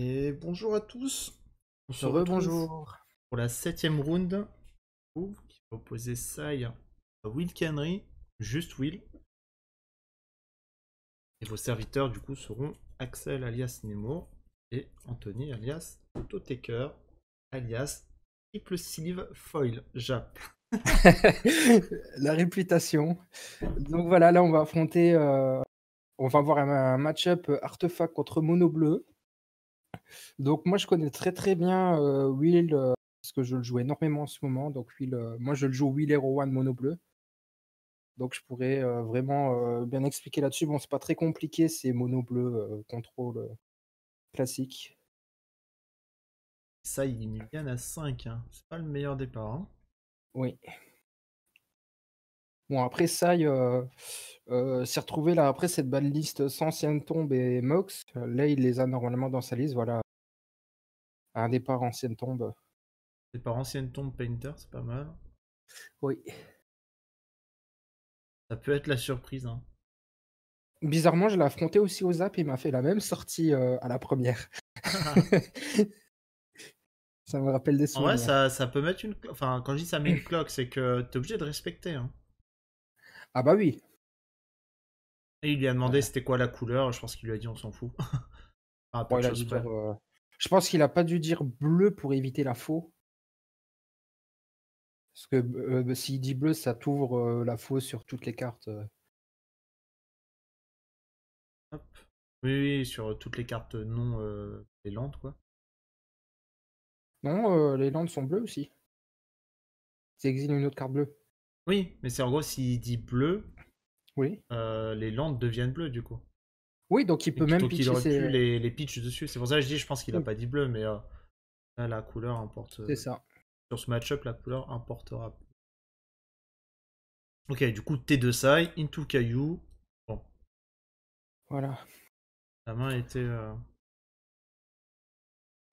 Et bonjour à tous. On se retrouve Rebonjour. pour la 7ème round qui va opposer Sai à Will Kenry, juste Will. Et vos serviteurs du coup seront Axel alias Nemo et Anthony alias Totaker alias Triple Sleeve Foil Jap. La réputation. Donc voilà, là on va affronter, on va avoir un match-up Artefact contre Mono Bleu. Donc moi je connais très très bien Will, parce que je le joue énormément en ce moment. Donc Will, moi je le joue Will Hero One Mono Bleu. Donc je pourrais vraiment bien expliquer là-dessus. Bon, c'est pas très compliqué, c'est Mono Bleu, contrôle classique. Sai il me gagne à 5, hein. C'est pas le meilleur départ. Hein. Oui. Bon, après ça, s'est retrouvé là, après cette belle liste sans Ancienne Tombe et Mox. Là, il les a normalement dans sa liste. Voilà, un départ Ancienne Tombe. Départ ancienne tombe Painter, c'est pas mal. Oui. Ça peut être la surprise. Hein. Bizarrement, je l'ai affronté aussi au Zap. Il m'a fait la même sortie à la première. Ça me rappelle des En vrai, souvenirs. ça peut mettre une. Enfin, quand je dis ça met une cloque, c'est que t'es obligé de respecter. Hein. Ah bah oui. Et il lui a demandé Euh, c'était quoi la couleur, je pense qu'il lui a dit on s'en fout. À peu bon, de il a choses dû près. dire. Je pense qu'il a pas dû dire bleu pour éviter la faux. Parce que s'il dit bleu, ça t'ouvre la faux sur toutes les cartes. Hop. Oui, oui, sur toutes les cartes non les lentes, quoi. Non, les landes sont bleues aussi. Ça exile une autre carte bleue. Oui, mais c'est en gros s'il dit bleu, Oui. les lentes deviennent bleues du coup. Oui, donc il Et peut même donc il pitcher aurait pu ses. les pitch dessus. C'est pour ça que je dis, je pense qu'il a Oui, pas dit bleu, mais là, la couleur importe. c'est ça. Sur ce match-up, la couleur importera. Ok, du coup, T2 side, into caillou. Bon, Voilà. la main était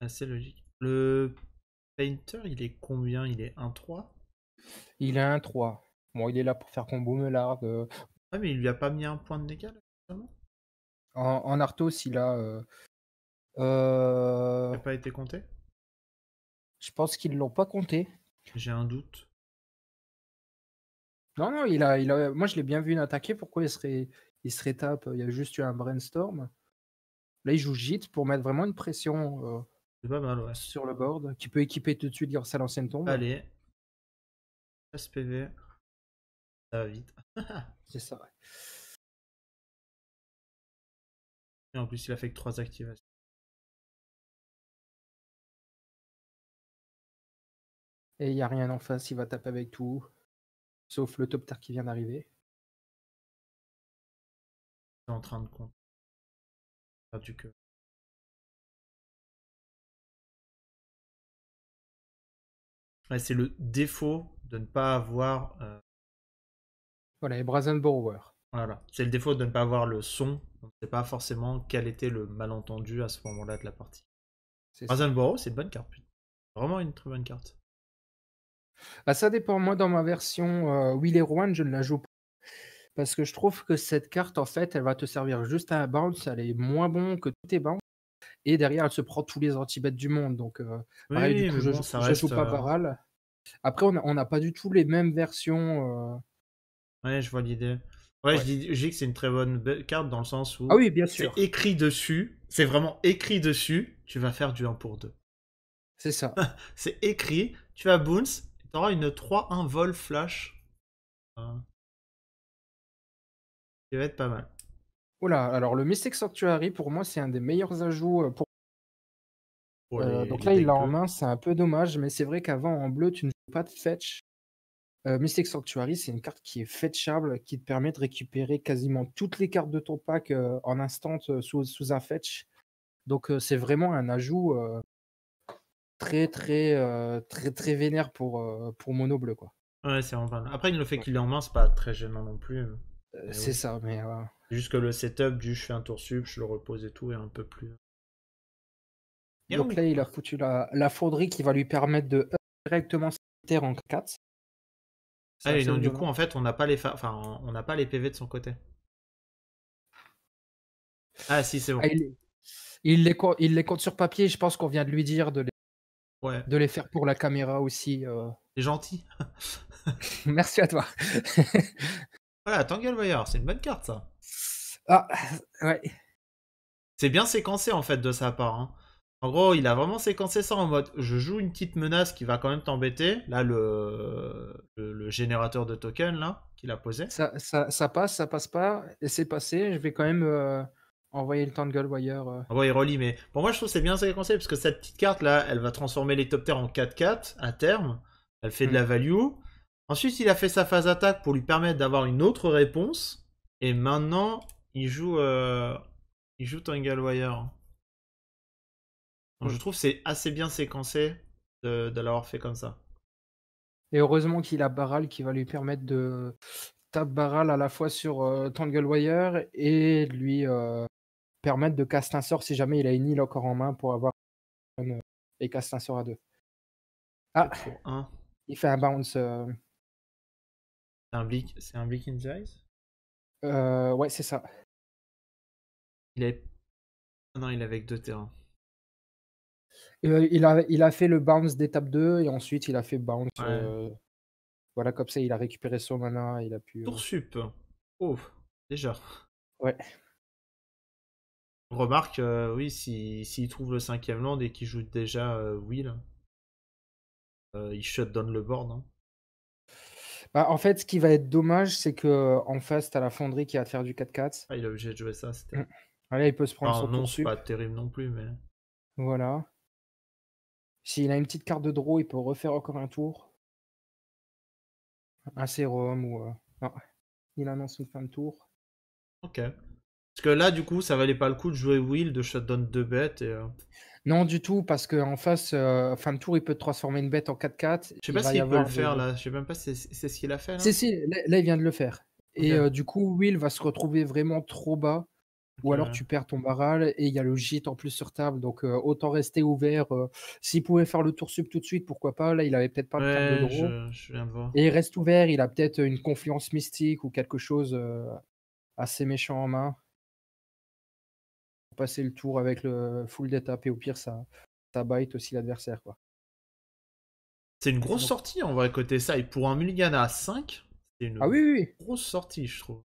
assez logique. Le Painter, il est combien? Il est 1-3. Il a un 3. Bon, il est là pour faire combo Melard. Ah, mais il lui a pas mis un point de dégâts, là, récemment. En Arthos, il a. Il n'a pas été compté? Je pense qu'ils l'ont pas compté. J'ai un doute. Non, non, moi je l'ai bien vu attaquer. Pourquoi il serait tape? Il y a juste eu un brainstorm. Là, il joue Jit pour mettre vraiment une pression C'est pas mal, ouais. sur le board, qui peut équiper tout de suite grâce à l'ancienne tombe. Allez, 13 PV, ça va vite. C'est ça. Ouais. Et en plus, il a fait que 3 activations. Et il n'y a rien en face, il va taper avec tout. Sauf le top tier qui vient d'arriver. C'est en train de compter. Du que. Ouais, c'est le défaut de ne pas avoir. Voilà, et Brazen Borrower. Voilà. C'est le défaut de ne pas avoir le son. On ne sait pas forcément quel était le malentendu à ce moment-là de la partie. C'est ça. Razenboro, c'est une bonne carte. Putain. Vraiment une très bonne carte. Bah, ça dépend. Moi, dans ma version Will et Rowan, je ne la joue pas. Parce que je trouve que cette carte, en fait, elle va te servir juste à un bounce. Elle est moins bon que tous tes bounce. Et derrière, elle se prend tous les anti-bêtes du monde. Donc, pareil, du Oui, coup, mais je bon, ça je joue reste. pas Baral. Après, on n'a pas du tout les mêmes versions. Ouais, je vois l'idée. Ouais, Ouais. je dis que c'est une très bonne carte dans le sens Ah où oui, bien c'est sûr. écrit dessus. C'est vraiment écrit dessus. Tu vas faire du 1 pour 2. C'est ça. C'est écrit. Tu vas bounce. Tu auras une 3-1 vol flash. Hein, qui va être pas mal. Voilà. Alors, le Mystic Sanctuary, pour moi, c'est un des meilleurs ajouts pour. Pour Donc les là, il decks l'a en bleus. main, c'est un peu dommage, mais c'est vrai qu'avant, en bleu, tu ne joues pas de fetch. Mystic Sanctuary, c'est une carte qui est fetchable, qui te permet de récupérer quasiment toutes les cartes de ton pack en instant sous un fetch. Donc c'est vraiment un ajout très très très très vénère pour mono bleu quoi. Ouais, c'est vraiment pas mal. Après, le fait qu'il est en main, c'est pas très gênant non plus. Mais C'est oui. ça, mais C'est juste que le setup du je fais un tour sub, je le repose et tout est un peu plus. donc Yo. là il a foutu la fonderie qui va lui permettre de directement terre en 4. C'est Ah, et assez donc du coup, violent. en fait, on n'a pas les enfin, on n'a pas les PV de son côté. Ah si, c'est Ah, bon. Il les compte sur papier. Je pense qu'on vient de lui dire Ouais, de les faire pour la caméra aussi. c'est gentil. Merci à toi. Voilà, Tanglewire, c'est une bonne carte ça. Ah, ouais. C'est bien séquencé en fait de sa part, hein. En gros, il a vraiment séquencé ça en mode je joue une petite menace qui va quand même t'embêter. Là, le générateur de tokens là, qu'il a posé. Ça passe pas, et c'est passé. Je vais quand même envoyer le Tanglewire. En gros, il relie, mais pour moi, je trouve que c'est bien séquencé parce que cette petite carte là, elle va transformer les top tiers en 4-4 à terme. Elle fait de la value. Ensuite, il a fait sa phase attaque pour lui permettre d'avoir une autre réponse. Et maintenant, il joue Tanglewire. Donc, je trouve que c'est assez bien séquencé de l'avoir fait comme ça. Et heureusement qu'il a Baral qui va lui permettre de taper Baral à la fois sur Tanglewire et lui permettre de caster un sort si jamais il a une île encore en main pour avoir et caster un sort à 2. Ah, Pour 1. il fait un bounce. C'est un Bleak in the Eyes. Ouais, c'est ça. Il est. Ah non, il est avec 2 terrains. Il a fait le bounce d'étape 2 et ensuite il a fait bounce. Ouais. Voilà, comme ça il a récupéré son mana, il a pu. Tour sup. Oh, déjà. Ouais. Remarque, oui, s'il trouve le 5ème land et qu'il joue déjà Will, il shut down le board, hein. Bah, en fait, ce qui va être dommage, c'est que en face, t'as la fonderie qui va te faire du 4-4. Ah, il est obligé de jouer ça, c'était. Voilà, il peut se prendre Enfin, son non, tour c'est sup. pas terrible non plus, mais. Voilà. S'il a une petite carte de draw, il peut refaire encore un tour. Un sérum ou. Non, il annonce une fin de tour. Ok. Parce que là, du coup, ça valait pas le coup de jouer Will, de shutdown 2 bêtes et. Non, du tout, parce qu'en face, fin de tour, il peut te transformer une bête en 4-4. Je sais Il pas va y s'il peut le avoir faire là, je sais même pas si c'est ce qu'il a fait là. Si, là, il vient de le faire. Ok. Et du coup, Will va se retrouver vraiment trop bas. Ou Ok, alors tu perds ton barrel et il y a le gîte en plus sur table, donc autant rester ouvert. S'il pouvait faire le tour sub tout de suite, pourquoi pas? Là, il avait peut-être pas de carte de ouais, draw je viens de voir. et il reste ouvert, il a peut-être une confiance mystique ou quelque chose, assez méchant en main. Pour passer le tour avec le full d'étape et au pire ça bite aussi l'adversaire, quoi. C'est une grosse Donc sortie en vrai côté ça. Et pour un mulligan à 5, c'est ah une oui, oui, oui. grosse sortie, je trouve.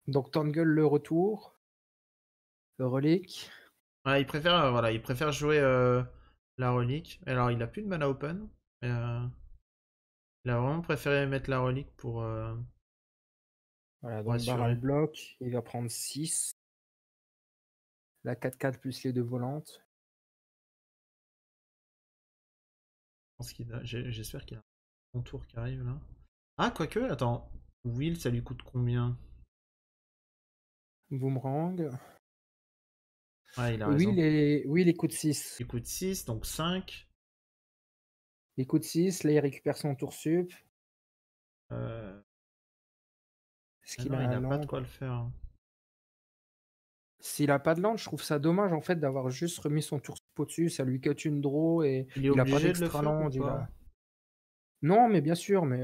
Donc Tangle le retour, le relique. Ouais, voilà, il préfère jouer la relique. Alors, il a plus de mana open. Mais, il a vraiment préféré mettre la relique Voilà, pour donc barrel assurer. bloc, il va prendre 6. La 4-4 plus les 2 volantes. J'espère qu'il a un bon tour qui arrive là. Ah, quoique, attends. Will, ça lui coûte combien? Boomerang. Ouais, il a Oui, raison. il coûte 6. Il coûte 6, donc 5. Il coûte 6, là il récupère son tour sup. Euh... Est-ce ah qu'il non, a il un n'a pas de land? quoi le faire. S'il a pas de land, je trouve ça dommage en fait d'avoir juste remis son tour sup au-dessus. Ça lui cut une draw et Il est il a pas obligé de le d'extra faire ou land. pas? Non, mais bien sûr, mais.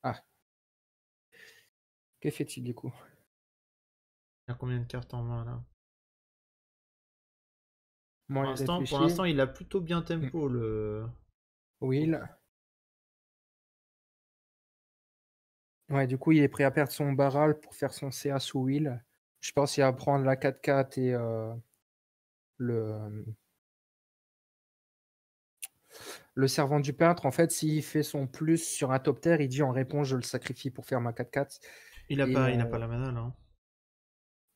Ah, que fait-il du coup? Il a combien de cartes en main là? Moyen Pour réfléchi. l'instant, il a plutôt bien tempo le. Will. Ouais, du coup, il est prêt à perdre son barrel pour faire son CA sous Will. Je pense qu'il va prendre la 4-4 et le. Le servant du peintre, en fait, s'il fait son plus sur un top tier, il dit en réponse, je le sacrifie pour faire ma 4-4. Et Il a pas la mana là, hein.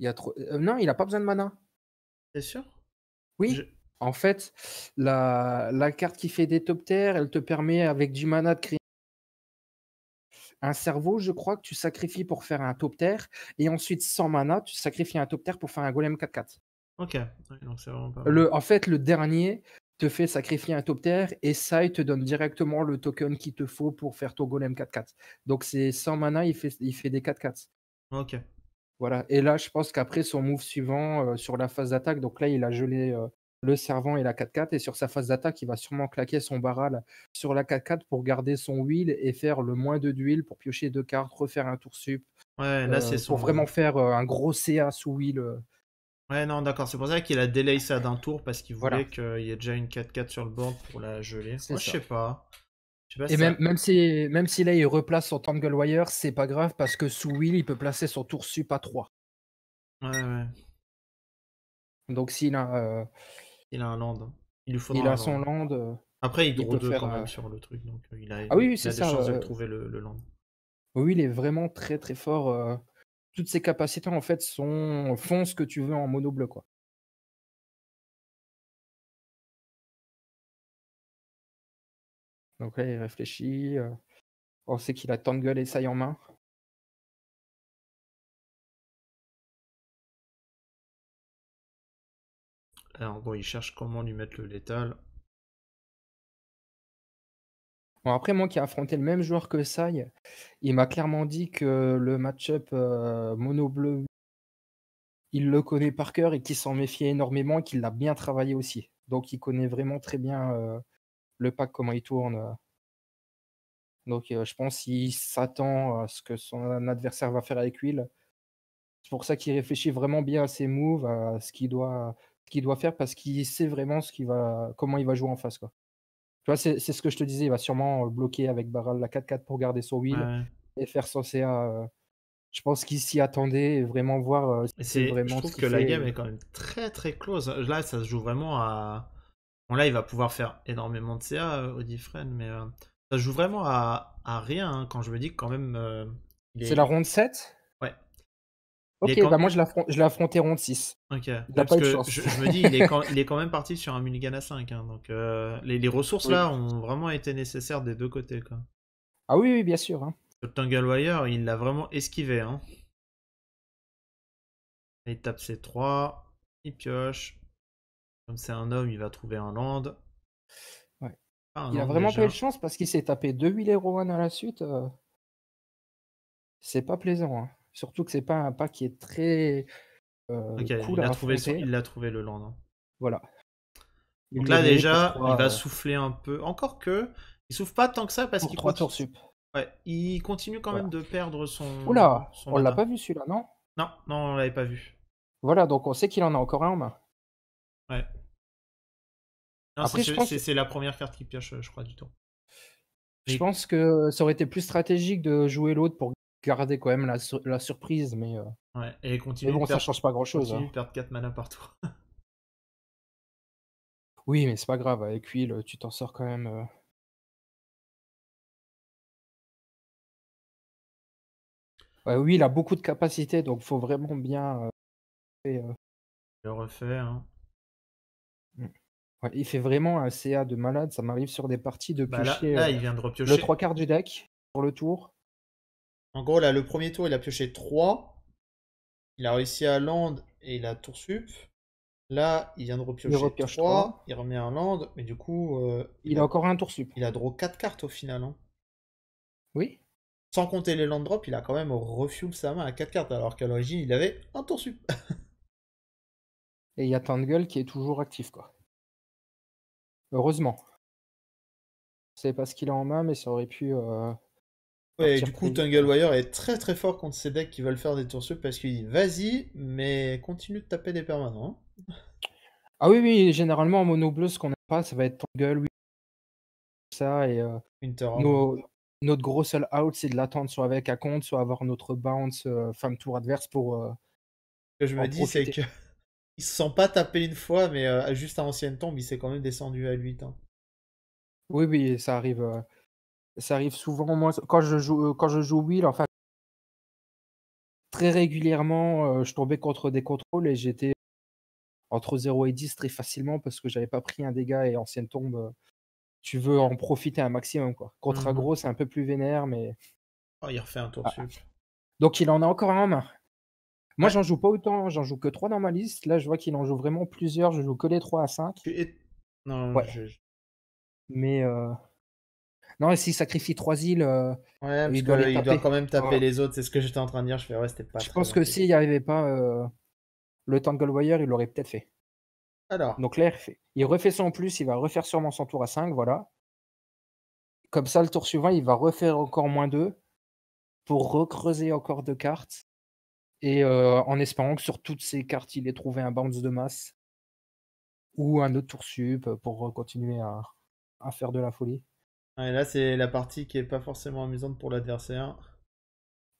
il y a trop. Non, il a pas besoin de mana. T'es sûr? Je- Oui. En fait, la carte qui fait des top tiers, elle te permet avec du mana de créer un cerveau, je crois, que tu sacrifies pour faire un top tier. Et ensuite, sans mana, tu sacrifies un top tier pour faire un golem 4-4. Ok, ouais, donc c'est vraiment pas mal. En fait, le dernier te fait sacrifier un top tier et ça, il te donne directement le token qu'il te faut pour faire ton golem 4-4. Donc, c'est sans mana, il fait des 4-4. Ok. Voilà. Et là, je pense qu'après son move suivant sur la phase d'attaque, donc là, il a gelé le servant et la 4-4. Et sur sa phase d'attaque, il va sûrement claquer son barral sur la 4-4 pour garder son wheel et faire le moins de d'huile pour piocher 2 cartes, refaire un tour sup Ouais, là, c'est pour son. vraiment faire un gros CA sous wheel. Ouais, non, d'accord. C'est pour ça qu'il a delay ça d'un tour parce qu'il Voilà, voulait qu'il y ait déjà une 4-4 sur le board pour la geler. c'est Moi, je ça. sais pas. Je sais pas Et si même, ça. même si là il replace son Tangle Wire, c'est pas grave parce que sous wheel il peut placer son tour sup à 3. Ouais, ouais. Donc s'il a, Il a un land. Il lui il faudra a un son land. land, Après, il il draw peut 2 faire. quand même sur le truc, donc Ah oui, oui, il c'est a des ça. chances de le trouver le land. Oui, il est vraiment très très fort. Toutes ses capacités en fait font ce que tu veux en mono bleu quoi. Donc là il réfléchit. On sait qu'il a Tangle et Sai en main. Là, en gros, il cherche comment lui mettre le létal. Bon après moi qui ai affronté le même joueur que Sai, il m'a clairement dit que le match-up mono bleu, il le connaît par cœur et qu'il s'en méfiait énormément et qu'il l'a bien travaillé aussi. Donc il connaît vraiment très bien le pack, comment il tourne. Donc je pense qu'il s'attend à ce que son adversaire va faire avec Will. C'est pour ça qu'il réfléchit vraiment bien à ses moves, à ce qu'il doit faire parce qu'il sait vraiment comment il va jouer en face, quoi. Tu vois, c'est ce que je te disais, il va sûrement bloquer avec Barral la 4-4 pour garder son Will Ouais. et faire son CA. Je pense qu'il s'y attendait et vraiment voir si Et c'est je vraiment ce trouve qu'il que la game fait. est quand même très très close. Là, ça se joue vraiment à. Bon, là, il va pouvoir faire énormément de CA, Odifren, mais ça se joue vraiment à rien, hein, quand je me dis que quand même. Il C'est la est. ronde 7. Ouais. Il est Ok, bah quand. moi je l'ai affronté ronde 6. Ok. Ouais, Il n'a pas parce eu de que chance. je me dis, il est quand même parti sur un mulligan à 5, hein, donc les ressources Oui. là ont vraiment été nécessaires des deux côtés, quoi. Ah oui, oui, bien sûr, hein. Le Tanglewire, il l'a vraiment esquivé, hein. Il tape ses 3, il pioche. Comme c'est un homme, il va trouver un land. Ouais. Pas un Il a land vraiment pas eu de déjà. chance parce qu'il s'est tapé 2 Will Hero One à la suite. C'est pas plaisant, hein. Surtout que c'est pas un pack qui est très Ok, cool à affronter. il a trouvé le land, hein. Voilà. Il Donc le là met déjà, il va souffler un peu. Encore que, il souffle pas tant que ça parce pour qu'il 3 tours continue. sup. Ouais, il continue quand même Voilà. de perdre Oula, son on l'a mana. pas vu celui-là, non? Non, non, on l'avait pas vu. Voilà, donc on sait qu'il en a encore un en main. Ouais. Non, Après, c'est la première carte qui pioche, je crois, du tour. je Mais pense que ça aurait été plus stratégique de jouer l'autre pour garder quand même la surprise, ouais, et mais bon, ça change pas grand-chose, hein. continue de perdre 4 mana par tour. Oui, mais c'est pas grave, avec Will, tu t'en sors quand même. Ouais, oui, il a beaucoup de capacités, donc faut vraiment bien. Je le refais, hein. Mm. Ouais, il fait vraiment un CA de malade. Ça m'arrive sur des parties de Bah piocher là, il vient de le repiocher. 3/4 du deck sur le tour. En gros, là, le premier tour, il a pioché 3. Il a réussi à land et il a tour sup. Là, il vient de Il repiocher repioche 3. 3. Il remet un land. Mais du coup, Il a encore un tour sup. il a draw 4 cartes au final, hein. Oui. Sans compter les land drops, il a quand même refuel sa main à 4 cartes. Alors qu'à l'origine, il avait un tour sup. Et il y a Tangle qui est toujours actif, quoi. Heureusement. C'est pas ce qu'il a en main, mais ça aurait pu Ouais, partir du coup, très vite. Tanglewire est très très fort contre ces decks qui veulent faire des tours sup parce qu'il dit vas-y, mais continue de taper des permanents, hein. Ah oui, oui, généralement en mono bleu, ce qu'on n'a pas, ça va être Tangle, oui, ça, et Winterhorn. nos, notre gros seul out, c'est de l'attendre soit avec Account, soit avoir notre bounce fin de tour adverse pour Ce que je me en dis, c'est profiter. que il se sent pas taper une fois, mais juste à ancienne tombe, il s'est quand même descendu à 8, hein. Oui, oui, ça arrive souvent. Moi, quand je joue Will, enfin, très régulièrement, je tombais contre des contrôles et j'étais entre 0 et 10 très facilement parce que j'avais pas pris un dégât et ancienne tombe, tu veux en profiter un maximum, quoi. Contre Mhm. aggro, c'est un peu plus vénère, mais Oh, il refait un tour ah. sup. Donc il en a encore un en main. Moi, Ouais. j'en joue pas autant, j'en joue que 3 dans ma liste. Là, je vois qu'il en joue vraiment plusieurs, je joue que les 3 à 5. Non, Ouais, mais non, et s'il sacrifie 3 îles, ouais, parce il doit les qu'il doit taper. quand même taper Voilà. les autres, c'est ce que j'étais en train de dire. Je fais, ouais, c'était pas Je très pense que intelligent. s'il n'y arrivait pas, le Tangle Wire, il l'aurait peut-être fait. Alors, Donc là, il refait son plus, il va refaire sûrement son tour à 5, voilà. Comme ça, le tour suivant, il va refaire encore -2 pour recreuser encore 2 cartes et en espérant que sur toutes ces cartes, il ait trouvé un bounce de masse ou un autre tour sup pour continuer à faire de la folie. Ouais, là, c'est la partie qui est pas forcément amusante pour l'adversaire.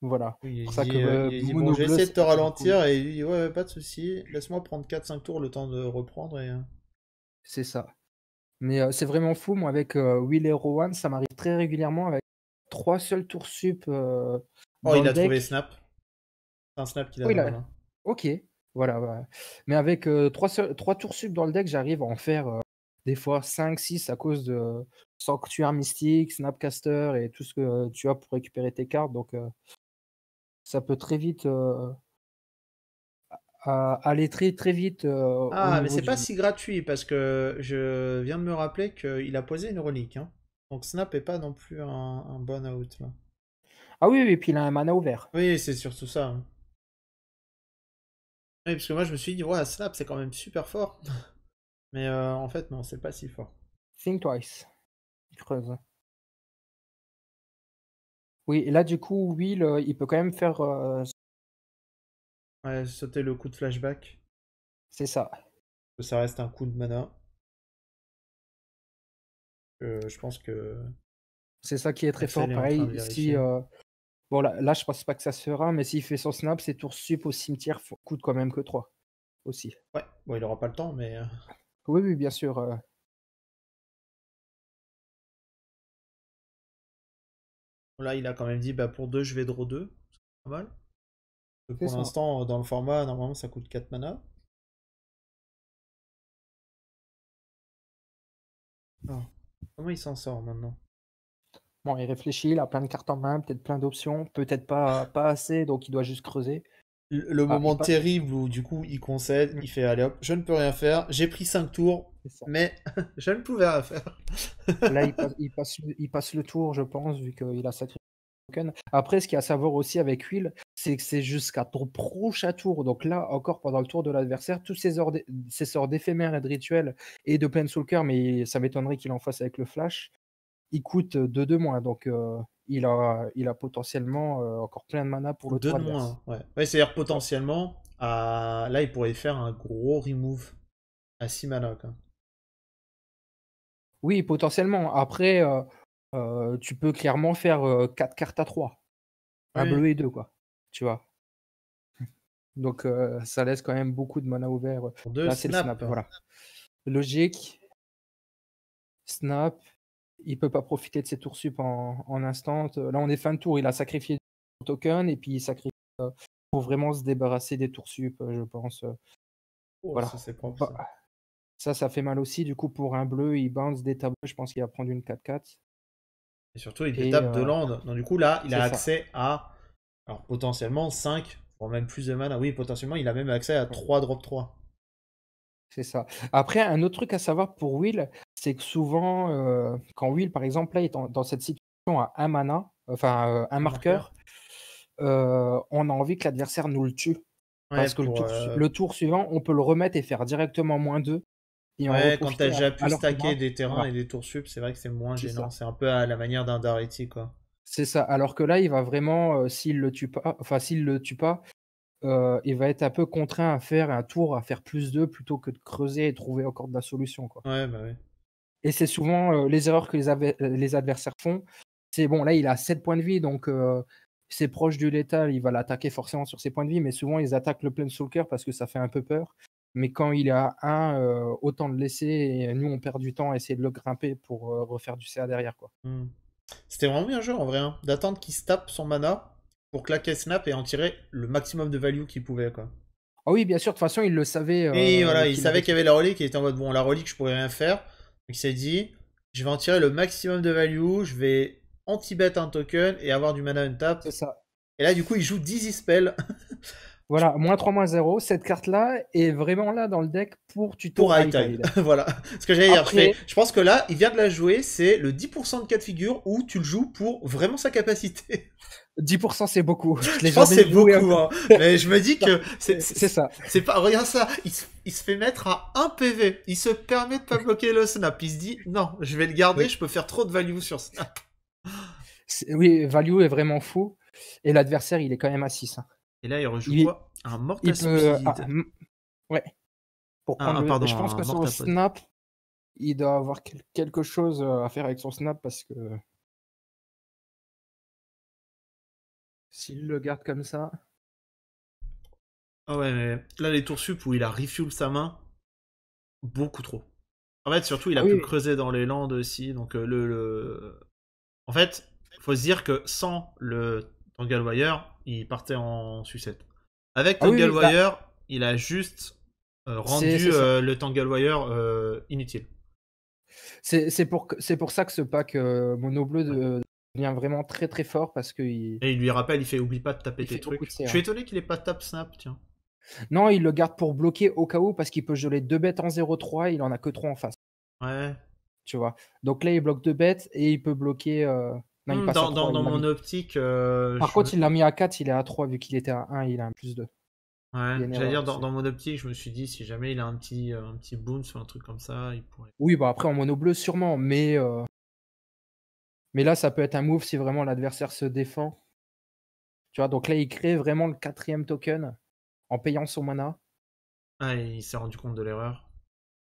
Voilà. Oui, Pour il ça dit, que il dit, bon, mono je vais bleu, essayer de c'est te pas toujours cool. ralentir, et il dit, ouais, pas de souci, laisse-moi prendre 4-5 tours le temps de reprendre. C'est ça. Mais c'est vraiment fou. Moi, avec Will et Rowan, ça m'arrive très régulièrement avec 3 seuls tours sup Oh, dans il le a trouvé deck. Snap. C'est un Snap qu'il a Oui, dans là. la main. Ok. Voilà. Ouais. Mais avec 3 tours sup dans le deck, j'arrive à en faire des fois 5, 6 à cause de Sanctuaire Mystique, Snapcaster et tout ce que tu as pour récupérer tes cartes. Donc, ça peut très vite aller très très vite au Ah, mais niveau c'est pas du. si gratuit, parce que je viens de me rappeler qu'il a posé une relique, hein. Donc Snap est pas non plus un bon out, là. Ah oui, oui, et puis il a un mana ouvert. Oui, c'est surtout ça, hein. Oui, parce que moi, je me suis dit, ouais, Snap, c'est quand même super fort. Mais en fait, non, c'est pas si fort. Think twice. Il creuse. Oui, et là, du coup, Will, il peut quand même faire. Ouais, sauter le coup de flashback. C'est ça. Ça reste un coup de mana. Je pense que C'est ça qui est très fort. Axel est en train de Pareil, si. vérifier. Bon, là, je pense pas que ça se fera, mais s'il fait son snap, ses tours sup au cimetière coûtent quand même que 3 aussi. Ouais, bon, il aura pas le temps, mais Oui, oui, bien sûr. là, il a quand même dit, bah pour 2 je vais draw 2. C'est pas mal. C'est Pour ça. l'instant, dans le format, normalement, ça coûte 4 mana. Ah, comment il s'en sort maintenant? Bon, il réfléchit, il a plein de cartes en main, peut-être plein d'options, peut-être pas assez, donc il doit juste creuser. Le Ah, moment terrible où du coup il concède, Mm, il fait allez hop, je ne peux rien faire, j'ai pris 5 tours, c'est ça. mais je ne pouvais rien faire. Là, il passe le tour, je pense, vu qu'il a sacrifié le token. Après, ce qu'il y a à savoir aussi avec Will, c'est que c'est jusqu'à ton prochain tour. Donc là, encore pendant le tour de l'adversaire, tous ces sorts d'éphémères et de rituels et de Planeswalker, mais ça m'étonnerait qu'il en fasse avec le flash, il coûte 2 moins. Donc il a potentiellement encore plein de mana pour le 2 tour de adverse. moins, ouais. Ouais, c'est-à-dire C'est ça. potentiellement, là il pourrait faire un gros remove à 6 mana, quoi. Oui, potentiellement. Après, tu peux clairement faire 4 cartes à 3. Un Oui, bleu et 2, quoi. Tu vois? Donc ça laisse quand même beaucoup de mana ouvert. pour 2 Là, c'est le snap. snap, voilà. Logique, snap, il peut pas profiter de ses tours sup en instant. Là, on est fin de tour, il a sacrifié son token et puis il sacrifie pour vraiment se débarrasser des tours sup, je pense. Oh, Voilà. ça c'est propre Bah, ça. ça fait mal aussi. Du coup, pour un bleu, il bounce des tableaux. Je pense qu'il va prendre une 4-4. Et surtout, il Et détape de land. Donc du coup là, il a c'est ça. accès à, alors potentiellement 5, voire même plus de mana. Oui, potentiellement, il a même accès à 3 drop 3. C'est ça. Après, un autre truc à savoir pour Will, c'est que souvent, quand Will, par exemple, là, est dans cette situation à un mana, enfin un Un marqueur. marqueur, on a envie que l'adversaire nous le tue. Ouais, Parce que pour... le tour suivant, on peut le remettre et faire directement -2 et en Ouais, quand t'as reprofiter. déjà pu Alors que stacker là, des terrains et voilà, des tours sup, c'est vrai que c'est moins c'est gênant. ça. C'est un peu à la manière d'un Dareti, quoi. C'est ça. Alors que là, il va vraiment, s'il le tue pas, il va être un peu contraint à faire un tour à faire +2 plutôt que de creuser et trouver encore de la solution, quoi. Ouais, bah ouais. Et c'est souvent, les erreurs que les adversaires font. C'est bon, là, il a 7 points de vie, donc c'est proche du létal, il va l'attaquer forcément sur ses points de vie, mais souvent, ils attaquent le Planeswalker parce que ça fait un peu peur. Mais quand il est à 1, autant le laisser et nous, on perd du temps à essayer de le grimper pour, refaire du CA derrière, quoi. Hmm. C'était vraiment bien joué en vrai, hein, d'attendre qu'il se tape son mana pour claquer snap et en tirer le maximum de value qu'il pouvait, quoi. Ah oui, bien sûr, de toute façon, il le savait, Et voilà, il qu'il avait savait qu'il y ce. avait la relique, il était en mode bon, la relique, je pourrais rien faire. Donc il s'est dit, je vais en tirer le maximum de value, je vais anti-bet un token et avoir du mana untap. C'est ça. Et là, du coup, il joue Dizzy Spell Voilà, -3, -0, cette carte-là est vraiment là dans le deck pour tuto pour High High Tide. Tide. Voilà. Ce que j'allais dire, Après, je pense que là, il vient de la jouer, c'est le 10% de cas de figure où tu le joues pour vraiment sa capacité. 10% c'est beaucoup. Je l'ai Je pense que jamais c'est joué beaucoup, encore. hein. Mais je me dis que C'est ça. c'est pas. Regarde ça, il se fait mettre à 1 PV. Il se permet de pas bloquer le snap. Il se dit non, je vais le garder, Oui. je peux faire trop de value sur snap. Oui, value est vraiment fou. Et l'adversaire, il est quand même à 6. Et là, il rejoue Il, quoi? Un il Mortal peut. Speed. Ouais, pour prendre le. Pardon, Je pense un que son Mortal Pod. snap, il doit avoir quelque chose à faire avec son snap parce que s'il le garde comme ça. Ah ouais, mais là, les tours sup où il a refuel sa main, beaucoup trop. En fait, surtout, il Ah a oui, pu oui. creuser dans les landes aussi. Donc, En fait, faut se dire que sans le Tangle Wire, il partait en sucette. Avec Ah oui, Tangle oui, bah, Wire, il a juste rendu c'est ça. le Tangle Wire inutile. C'est pour ça que ce pack Mono Bleu devient vraiment très très fort parce qu'il Et il lui rappelle, il fait oublie pas de taper il tes fait beaucoup de trucs. Je suis CA. étonné qu'il ait pas tap snap, tiens. Non, il le garde pour bloquer au cas où parce qu'il peut geler 2 bêtes en 0-3, il en a que 3 en face, Ouais. tu vois. Donc là, il bloque 2 bêtes et il peut bloquer. Non, il passe à 3. Dans mon optique, Par contre, il l'a mis à 4, il est à 3 vu qu'il était à 1, il a un plus 2. ouais, Il y a une j'allais erreur dire aussi. dans mon optique, je me suis dit si jamais il a un petit bounce ou un truc comme ça, il pourrait. Oui, bah après en mono bleu sûrement, mais là ça peut être un move si vraiment l'adversaire se défend. Tu vois, donc là il crée vraiment le 4e token en payant son mana. Ah, il s'est rendu compte de l'erreur.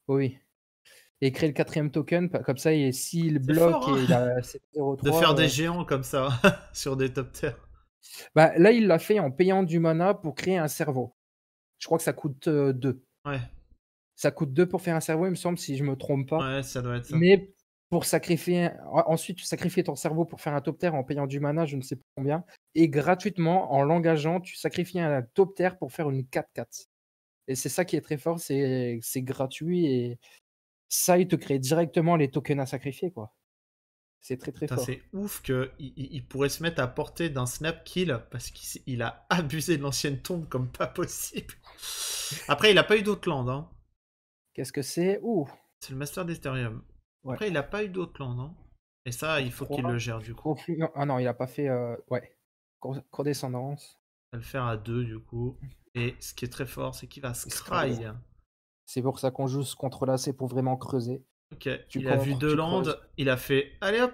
Oui. Et il crée le 4e token, comme ça, s'il C'est fort, bloque hein, et il a de faire 7-0-3. des géants comme ça sur des top tiers. Bah, là il l'a fait en payant du mana pour créer un cerveau. Je crois que ça coûte 2. Ouais, Ça coûte 2 pour faire un cerveau, il me semble, si je me trompe pas. ouais, ça doit être ça. Mais pour sacrifier, ensuite tu sacrifies ton cerveau pour faire un top tier en payant du mana, je ne sais pas combien, et gratuitement, en l'engageant, tu sacrifies un top tier pour faire une 4-4. Et c'est ça qui est très fort, c'est gratuit et ça, il te crée directement les tokens à sacrifier, quoi. C'est très très Putain, fort. c'est ouf qu'il pourrait se mettre à portée d'un snap kill parce qu'il a abusé de l'ancienne tombe comme pas possible. Après, il a pas eu d'autres landes, hein. Qu'est-ce que c'est? Ouh, C'est le Master d'Ethereum. ouais, Après, il a pas eu d'autres landes, hein. Et ça, il pour faut qu'il le 3. gère du coup. Ah non, il a pas fait. Ouais, condescendance. On va le faire à 2 du coup. Et ce qui est très fort, c'est qu'il va Scry. scry. C'est pour ça qu'on joue ce contrôle-là, c'est pour vraiment creuser. Ok, Tu il a vu contres, 2 tu landes, creuses. il a fait allez hop.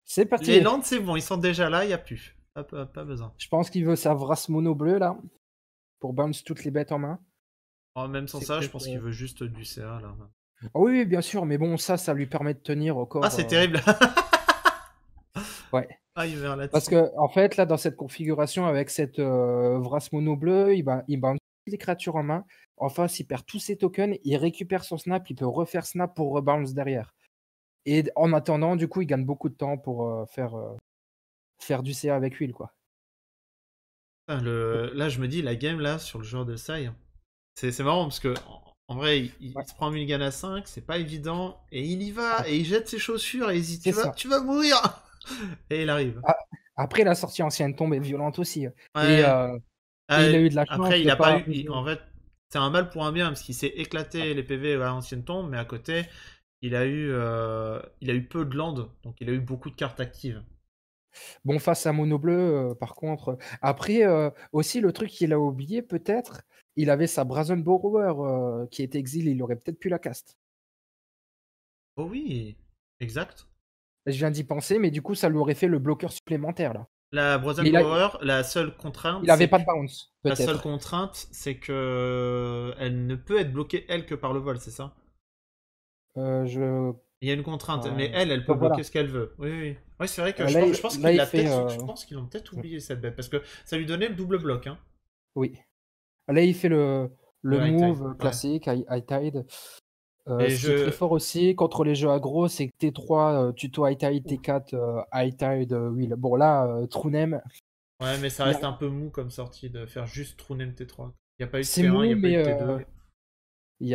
C'est Les parti! landes, c'est bon, ils sont déjà là, il n'y a plus. Pas besoin. Je pense qu'il veut sa vrasse mono bleue là, pour bounce toutes les bêtes en main. Oh, même sans C'est ça, je peut-être. pense qu'il veut juste du CA là. Ah oui, oui, bien sûr, mais bon, ça lui permet de tenir Ah, encore. c'est terrible. Ouais. Ah, il meurt Parce là-dessus. que, en fait, là, dans cette configuration, avec cette vrasse mono bleue, il bounce toutes les créatures en main. En face, il perd tous ses tokens, il récupère son snap, il peut refaire snap pour rebounce derrière. Et en attendant, du coup, il gagne beaucoup de temps pour faire du CA avec huile, quoi. Putain, là, je me dis, la game là, sur le joueur de Sai, c'est marrant parce que en vrai, Ouais. il se prend un mulligan à 5, c'est pas évident, et il y va, Ap- et il jette ses chaussures, et il dit C'est ça. tu vas mourir. Et il arrive. Ah, après, la sortie ancienne tombe est violente aussi. Et, Ouais. il a eu de la chance Après, il de a pas pas eu. arriver. En fait, c'est un mal pour un bien parce qu'il s'est éclaté les PV à l'ancienne tombe, mais à côté, il a eu peu de land, donc il a eu beaucoup de cartes actives. Bon, face à Mono Bleu, par contre. Après, aussi, le truc qu'il a oublié, peut-être, il avait sa Brazen Borrower qui était exilé, il aurait peut-être pu la cast. Oh oui, exact. Je viens d'y penser, mais du coup, ça lui aurait fait le bloqueur supplémentaire, là. La Brazen Mais Borrower, la seule contrainte, il avait c'est pas que de bounce, la seule peut-être. contrainte, c'est que elle ne peut être bloquée elle que par le vol, c'est ça? Je... Il y a une contrainte, mais euh, elle peut donc voilà. bloquer ce qu'elle veut. Oui, oui, oui. Ouais, c'est vrai que je pense Là, qu'il il l'a fait... peut-être, je pense qu'ils l'ont peut-être oublié cette bête parce que ça lui donnait le double bloc, hein. oui. Là, il fait le Le high tide, move ouais. classique, High Tide. Et Ce qui est très je, fort aussi contre les jeux aggro, c'est que T3, tuto High Tide, T4, High Tide, Wheel. Bon, là, Trunem, ouais, mais ça il a- reste un peu mou comme sortie de faire juste True MT3. Il n'y a pas eu de c'est T1, il n'y mou, a pas eu mais de T2. il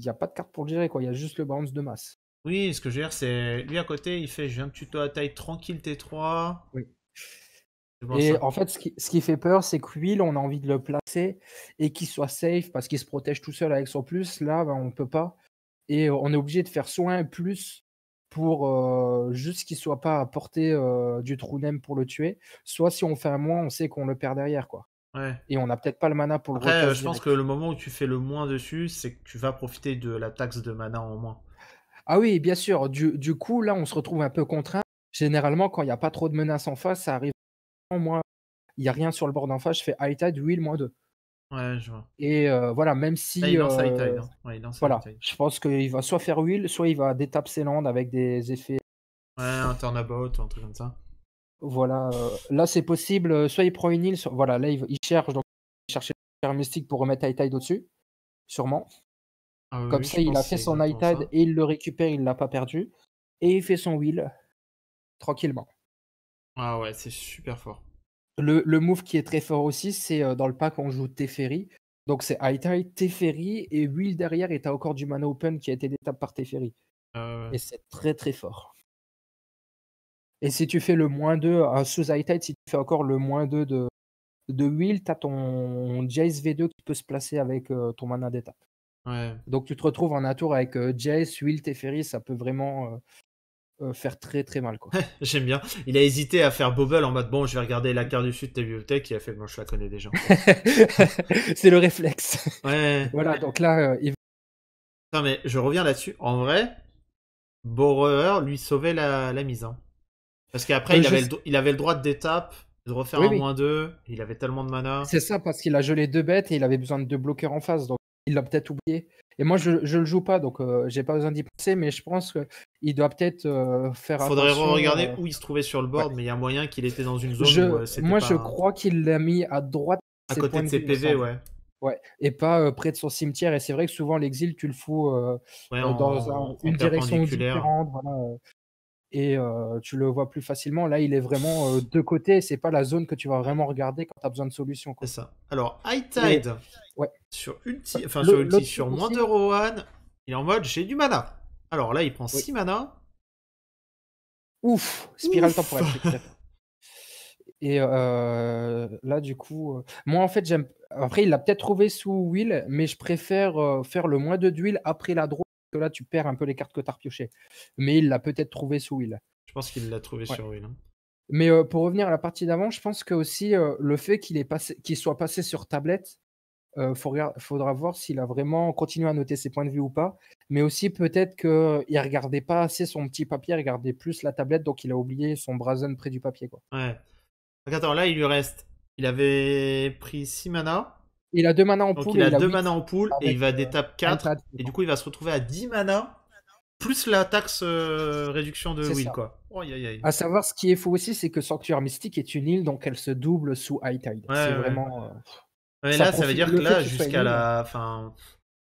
y a pas de carte pour le gérer, quoi. Il y a juste le bounce de masse. Oui, ce que je veux dire, c'est lui à côté, il fait je viens de tuto à taille tranquille T3. Oui. C'est pour Et ça. en fait, ce qui fait peur, c'est que Will, on a envie de le placer et qu'il soit safe parce qu'il se protège tout seul avec son plus. Là, ben, on peut pas. Et on est obligé de faire soit un plus pour juste qu'il soit pas à portée du trou nem pour le tuer, soit si on fait un moins, on sait qu'on le perd derrière, quoi. Ouais. Et on n'a peut-être pas le mana pour le Après, recast je pense que direct. le moment où tu fais le moins dessus, c'est que tu vas profiter de la taxe de mana en moins. Ah oui, bien sûr. Du coup, là, on se retrouve un peu contraint. Généralement, quand il n'y a pas trop de menaces en face, ça arrive moi, il y a rien sur le board en face, je fais high tide, will -2. Ouais, je vois. Et voilà, même Là, si, il lance high tide, hein. Ouais, il lance high voilà, tide. je pense qu'il va soit faire will, soit il va détape ses landes avec des effets. Ouais, un turnabout, un truc comme ça. Voilà, là, c'est possible, soit il prend une île, voilà, là, il cherche, donc il cherche un mystique pour remettre high tide au-dessus, sûrement. Ah oui, Comme oui, ça, je il pense a que fait c'est son high exactement tide ça. et il le récupère, il l'a pas perdu. Et il fait son will tranquillement. Ah ouais, c'est super fort. Le move qui est très fort aussi, c'est, dans le pack, on joue Teferi. Donc c'est high tide, Teferi et will derrière et tu as encore du mana open qui a été détap par Teferi. Ouais. Et c'est très, très fort. Et si tu fais le -2 sous high tide, si tu fais encore le -2 de will, tu as ton Jace V2 qui peut se placer avec, ton mana d'étape. Ouais. Donc tu te retrouves en un tour avec, Jace, will, Teferi, ça peut vraiment, faire très, très mal, quoi. J'aime bien. Il a hésité à faire Bobble en mode bon, je vais regarder la carte du sud de ta bibliothèque. Il a fait bon, je la connais déjà en fait. C'est le réflexe. Ouais. Voilà, donc là, il Non, mais je reviens là-dessus. En vrai, Borrower lui sauvait la mise, hein. Parce qu'après, je il avait le droit de d'étape, de refaire oui, un oui, -2. Il avait tellement de mana. c'est ça, parce qu'il a gelé 2 bêtes et il avait besoin de 2 bloqueurs en face, donc il l'a peut-être oublié. Et moi, je le joue pas, donc j'ai pas besoin d'y penser, mais je pense qu'il doit peut-être, faire Faudrait attention, regarder où il se trouvait sur le ouais. board, mais il y a moyen qu'il était dans une zone où c'était Moi, je pas crois qu'il l'a mis à droite de à ses côté points de de ses vue, il me PV, semble. ouais. Ouais, et pas, près de son cimetière, et c'est vrai que souvent l'exil, tu le fous, Ouais, dans en une direction perpendiculaire. différente, voilà, et tu le vois plus facilement. Là, il est vraiment, de côté, c'est pas la zone que tu vas vraiment regarder quand tu as besoin de solutions, C'est quoi. ça. Alors, High Et Tide ouais, sur ulti, enfin sur ulti, l'autre truc sur aussi, -2 Rohan, il est en mode j'ai du mana. Alors là, il prend oui. 6 mana. Ouf! Spirale Ouf. temporelle, trick step. Et là, du coup, moi, en fait, j'aime après, il l'a peut-être trouvé sous Will, mais je préfère, faire le moins de d'huile après la draw, parce que là, tu perds un peu les cartes que tu as repiochées. Mais il l'a peut-être trouvé sous Will. Je pense qu'il l'a trouvé Ouais. sur Will, hein. Mais pour revenir à la partie d'avant, je pense que aussi, le fait qu'il soit passé sur tablette, faudra voir s'il a vraiment continué à noter ses points de vue ou pas. Mais aussi peut-être qu'il regardait pas assez son petit papier, il regardait plus la tablette, donc il a oublié son Brazen près du papier, quoi. Ouais. Donc attends, là, il lui reste. Il avait pris 6 mana. Il a 2 mana en Donc pool il et a il a 2 8 mana en pool et il avec, va d'étape iPad. 4. Et du coup, il va se retrouver à 10 mana. Plus la taxe réduction de C'est Will, ça. quoi. Oh, aïe aïe aïe. À savoir, ce qui est fou aussi, c'est que Sanctuaire Mystique est une île, donc elle se double sous High Tide. Ouais, C'est ouais. vraiment, Ouais, ça là, ça veut profite dire le que fait que là, ce soit une jusqu'à île. la. Enfin.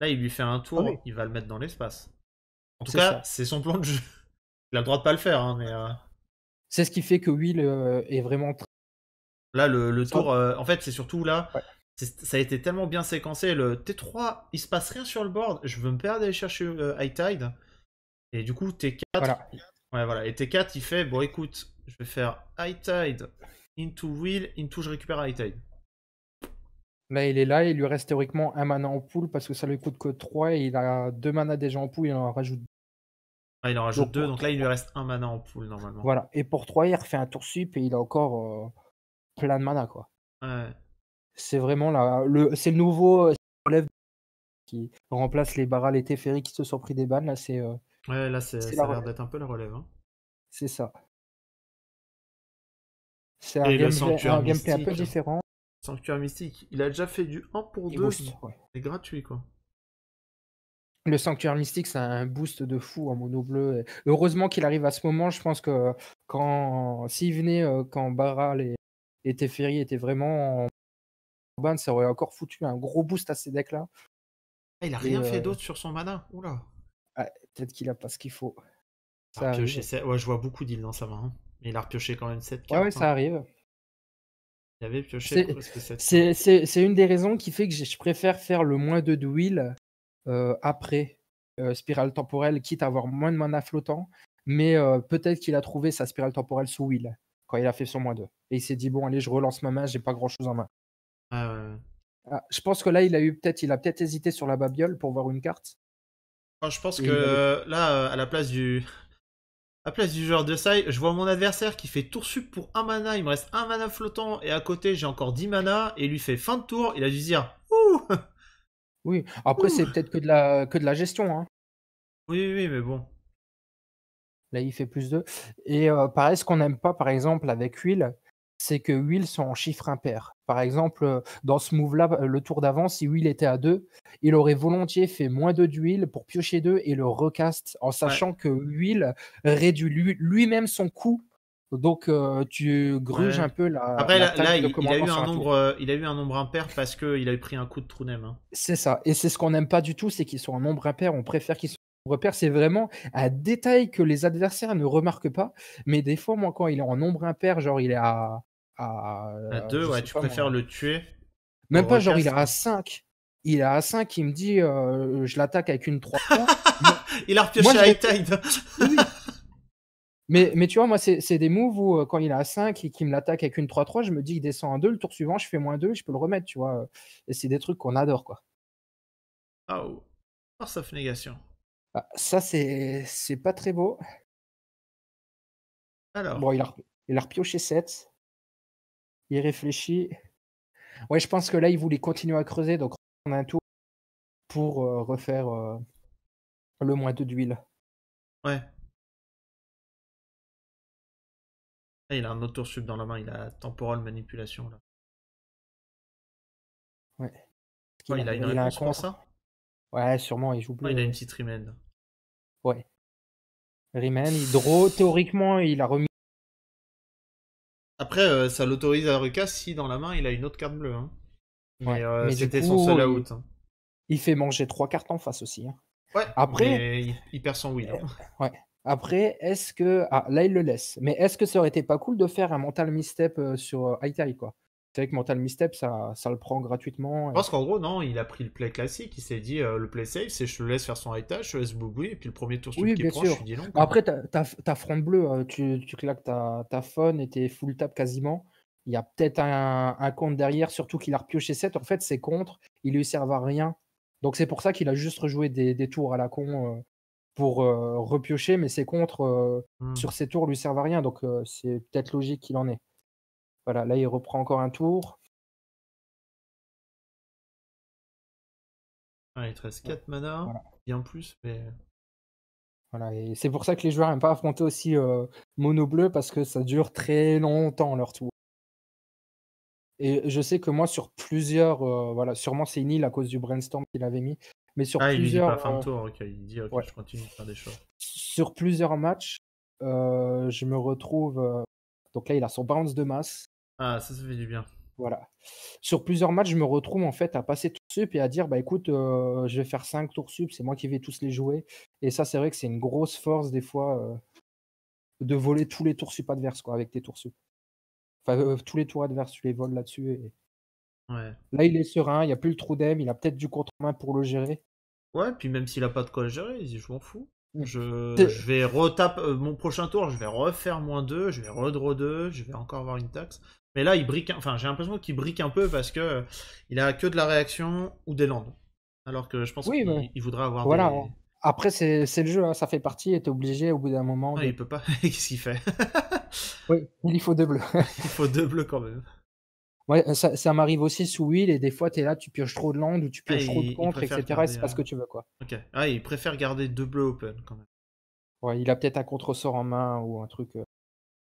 Là, il lui fait un Ah oui, tour, il va le mettre dans l'espace. En tout c'est cas, ça. c'est son plan de jeu. Il a le droit de pas le faire, hein, mais C'est ce qui fait que Will, est vraiment là, le ça tour. En fait, c'est surtout là. ouais, Ça a été tellement bien séquencé. Le T3, il se passe rien sur le board. Je veux me perdre d'aller chercher High Tide. Et du coup, T4. voilà. Ouais, voilà. Et T4, il fait bon, écoute, je vais faire High Tide into Will, into je récupère High Tide. Là, il est là, il lui reste théoriquement 1 mana en pool parce que ça lui coûte que 3 et il a 2 mana déjà en pool, il en rajoute. Ah, il en rajoute Donc 2, pour donc là, il lui reste un mana en pool normalement. voilà, et pour 3 il refait un tour sup et il a encore, plein de mana, quoi. Ouais. C'est vraiment c'est le nouveau, relève qui remplace les Baral et Teferi qui se sont pris des bannes, là, Ouais, là, c'est ça la a l'air relève. d'être un peu la relève, hein. C'est ça. C'est Et le un Sanctuaire gameplay un peu Mystique. différent. Sanctuaire Mystique, il a déjà fait du 1 pour Il 2. booste, ouais. C'est gratuit, quoi. Le Sanctuaire Mystique, c'est un boost de fou en mono bleu. Et heureusement qu'il arrive à ce moment. Je pense que s'il venait quand Baral et Teferi étaient vraiment en ban, ça aurait encore foutu un gros boost à ces decks-là. Ah, il a Et rien fait d'autre sur son mana. Oula. peut-être qu'il a pas ce qu'il faut. Il a Ça repioché arrive. 7. Ouais, je vois beaucoup d'îles dans sa main, hein. Mais il a repioché quand même 7 Ouais, ouais, cartes, ça hein. arrive. Il avait pioché C'est presque 7 cartes. c'est une des raisons qui fait que je préfère faire le moins de Will après spirale temporelle, quitte à avoir moins de mana flottant. Mais peut-être qu'il a trouvé sa spirale temporelle sous Will quand il a fait son -2. Et il s'est dit: «Bon, allez, je relance ma main, j'ai pas grand-chose en main». Ouais, ouais, ouais. Ah, je pense que là, il a peut-être hésité sur la babiole pour voir une carte Oh, je pense et il avait que là, à la place du joueur de Sai, je vois mon adversaire qui fait tour sup pour un mana, il me reste un mana flottant, et à côté j'ai encore 10 mana, et il lui fait fin de tour, il a dû se dire ouh, oui, après ouh. c'est peut-être que de la gestion, hein. Oui, oui, oui, mais bon. Là, il fait +2 et pareil, ce qu'on n'aime pas, par exemple, avec Will, c'est que Will sont en chiffre impair. Par exemple, dans ce move-là, le tour d'avant, si Will était à 2, il aurait volontiers fait -2 d'huile pour piocher 2 et le recast, en Ouais. sachant que Will réduit lui-même son coût. Donc, tu gruges Ouais. un peu la Après, là, table de il a commandement eu sur un un tour. nombre, il a eu un nombre impair parce qu'il avait pris un coup de Trunem. Hein. C'est ça, et c'est ce qu'on n'aime pas du tout, c'est qu'ils sont en nombre impair. On préfère qu'ils soient en nombre impair. C'est vraiment un détail que les adversaires ne remarquent pas. Mais des fois, moi, quand il est en nombre impair, genre il est À 2, je ouais, sais tu pas préfères moi, le tuer au même pas, genre il est recast, à quoi. 5. Il est à 5, il me dit, je l'attaque avec une 3-3. Moi Il a moi repioché je High réfléchis. Tide. Oui, oui. Mais tu vois, moi, c'est des moves où, quand il est à 5 et qu'il me l'attaque avec une 3-3, je me dis: «Il descend à 2, le tour suivant, je fais -2, je peux le remettre», tu vois? Et c'est des trucs qu'on adore, quoi. Oh. Force of négation. Ah, ça, c'est pas très beau. Bon, Alors. il a repioché 7. Il réfléchit. Ouais, je pense que là, il voulait continuer à creuser, donc on a un tour pour, refaire, le -2 d'huile. Ouais. Ah, il a un autre tour sub dans la main. Il a temporal manipulation, là. Ouais. Oh, Il a il a une il a un réponse pour contre. ça? Ouais, sûrement, il joue Oh, il a bleu, une petite remain. ouais. Riemann, il draw, théoriquement, il a remis. Après, ça l'autorise à recast si dans la main il a une autre carte bleue. Hein. Mais Ouais, mais du c'était son coup, seul il out. Hein. il fait manger 3 cartes en face aussi, hein. Ouais, Après, mais il perd son wheel. Hein. ouais. Après, est-ce que là, il le laisse, mais est-ce que ça aurait été pas cool de faire un mental misstep, sur, high tide, quoi? C'est vrai que mental misstep, ça le prend gratuitement Je et pense qu'en gros, non, il a pris le play classique. Il s'est dit le play safe, c'est je le laisse faire son high touch, je te laisse boubouiller, et puis le premier tour sub oui, qu'il bien prend, je sûr. suis dit non, Bah, quoi. après, tu as front bleu, tu claques ta faune et tes full tap quasiment. Il y a peut-être un contre derrière, surtout qu'il a repioché 7. En fait, ses contres, ils lui servent à rien. Donc c'est pour ça qu'il a juste rejoué des tours à la con, pour, repiocher, mais ses contres, Hmm. sur ses tours lui servent à rien, donc c'est peut-être logique qu'il en ait. Voilà, là, il reprend encore un tour. Ah, il te reste 4 mana, Voilà, bien plus, mais. voilà, et c'est pour ça que les joueurs aiment pas affronter aussi, mono bleu, parce que ça dure très longtemps leur tour. Et je sais que moi, sur plusieurs, voilà, sûrement c'est une île à cause du brainstorm qu'il avait mis, mais sur Ah, il lui dit plusieurs, pas fin de tour, ok. Il dit ok, ouais, je continue de faire des choses. sur plusieurs matchs, je me retrouve, donc là, il a son bounce de masse, Ah, ça fait du bien. voilà. Sur plusieurs matchs, je me retrouve en fait à passer tour sup et à dire: «Bah écoute, je vais faire 5 tours sup, c'est moi qui vais tous les jouer», et ça, c'est vrai que c'est une grosse force des fois, de voler tous les tours sup adverses, quoi, avec tes tours sup. Enfin, tous les tours adverses, tu les voles là-dessus, et Ouais. là, il est serein, il y a plus le trou d'aime, il a peut-être du contre-main pour le gérer. Ouais, puis même s'il a pas de quoi gérer, il dit je m'en fous. Mmh. Je vais retape mon prochain tour, je vais refaire -2, je vais redraw 2, je vais encore avoir une taxe. Mais là, il brique, enfin, j'ai l'impression qu'il brique un peu parce que il a que de la réaction ou des landes. Alors que je pense Oui, mais qu'il voudrait avoir voilà, hein. des. Après c'est le jeu, hein, ça fait partie et tu es obligé au bout d'un moment Non, de. il peut pas. Qu'est-ce qu'il fait? Oui, il faut 2 bleus. Il faut 2 bleus quand même. Ouais, ça m'arrive aussi sous wheel et des fois tu es là, tu pioches trop de landes ou tu Ah, pioches trop de il contre et préfère cetera, et garder. c'est pas ce que tu veux, quoi. Ok. Ah, il préfère garder 2 bleus open quand même. Ouais, il a peut-être un contre-sort en main ou un truc,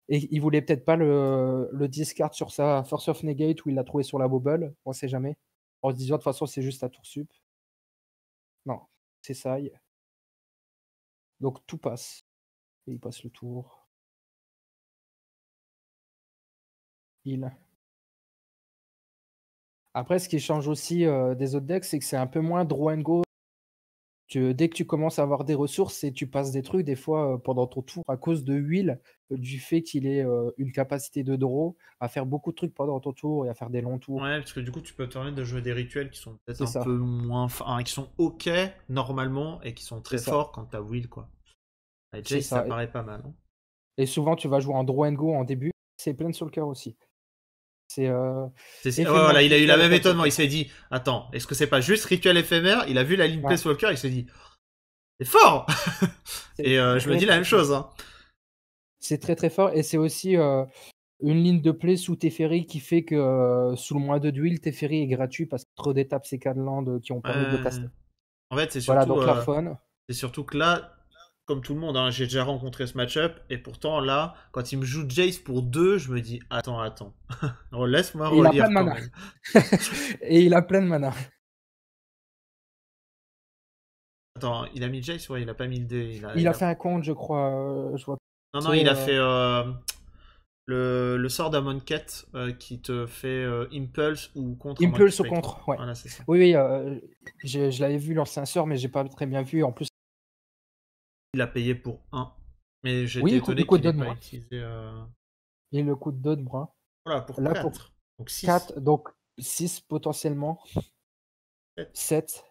et il voulait peut-être pas le discard sur sa Force of Negate où il l'a trouvé sur la bobble, on sait jamais. En se disant: «De toute façon, c'est juste à tour sup». Non, c'est ça, donc tout passe et il passe le tour. Il Après, ce qui change aussi, des autres decks, c'est que c'est un peu moins draw and go. Dès que tu commences à avoir des ressources et tu passes des trucs, des fois, pendant ton tour, à cause de Will, du fait qu'il ait, une capacité de draw, à faire beaucoup de trucs pendant ton tour et à faire des longs tours. Ouais, parce que du coup, tu peux te permettre de jouer des rituels qui sont peut-être C'est un ça, peu moins. Enfin, qui sont ok normalement et qui sont c'est très ça, forts quand t'as Will, quoi. Avec c'est Jace, ça ça, paraît pas mal. Hein. et souvent, tu vas jouer en draw and go en début, c'est Planeswalker aussi. C'est, Ouais, éphémère voilà, il a eu la rituel même étonnement. Planeswalker. Il s'est dit, attends, est-ce que c'est pas juste rituel éphémère? Il a vu la ligne Ouais, Walker, il s'est dit, c'est fort! c'est Et je me très, dis la très même fort. chose. Hein. C'est très, très fort, et c'est aussi, une ligne de play sous Teferi qui fait que, sous le -2 d'huile, Teferi est gratuit parce qu'il redétape ses 4 landes, qui ont permis de le caster. En fait, Voilà, donc la faune. c'est surtout que là, comme tout le monde, hein, j'ai déjà rencontré ce match-up, et pourtant là, quand il me joue Jace pour 2, je me dis attends. Alors, laisse-moi Et il a plein relire de quand mana. même. Et il a plein de mana. Attends, il a mis Jace? Ouais, il a pas mis le dé. Il a fait un compte, je crois. Je vois. Non, C'est, il a fait le sort d'Amonkhet qui te fait Impulse ou contre un Impulse au Pay contre, 3. ouais. Voilà, c'est ça. Oui, je l'avais vu l'ancien sort, mais j'ai pas très bien vu. En plus, Il a payé pour 1. Mais j'étais oui, il étonné coûte qu'il 2 ait de pas moins. utilisé. Il le coûte 2 de moins. Voilà, pour Là, 4. pour Donc 6. 4, donc 6 potentiellement. 7.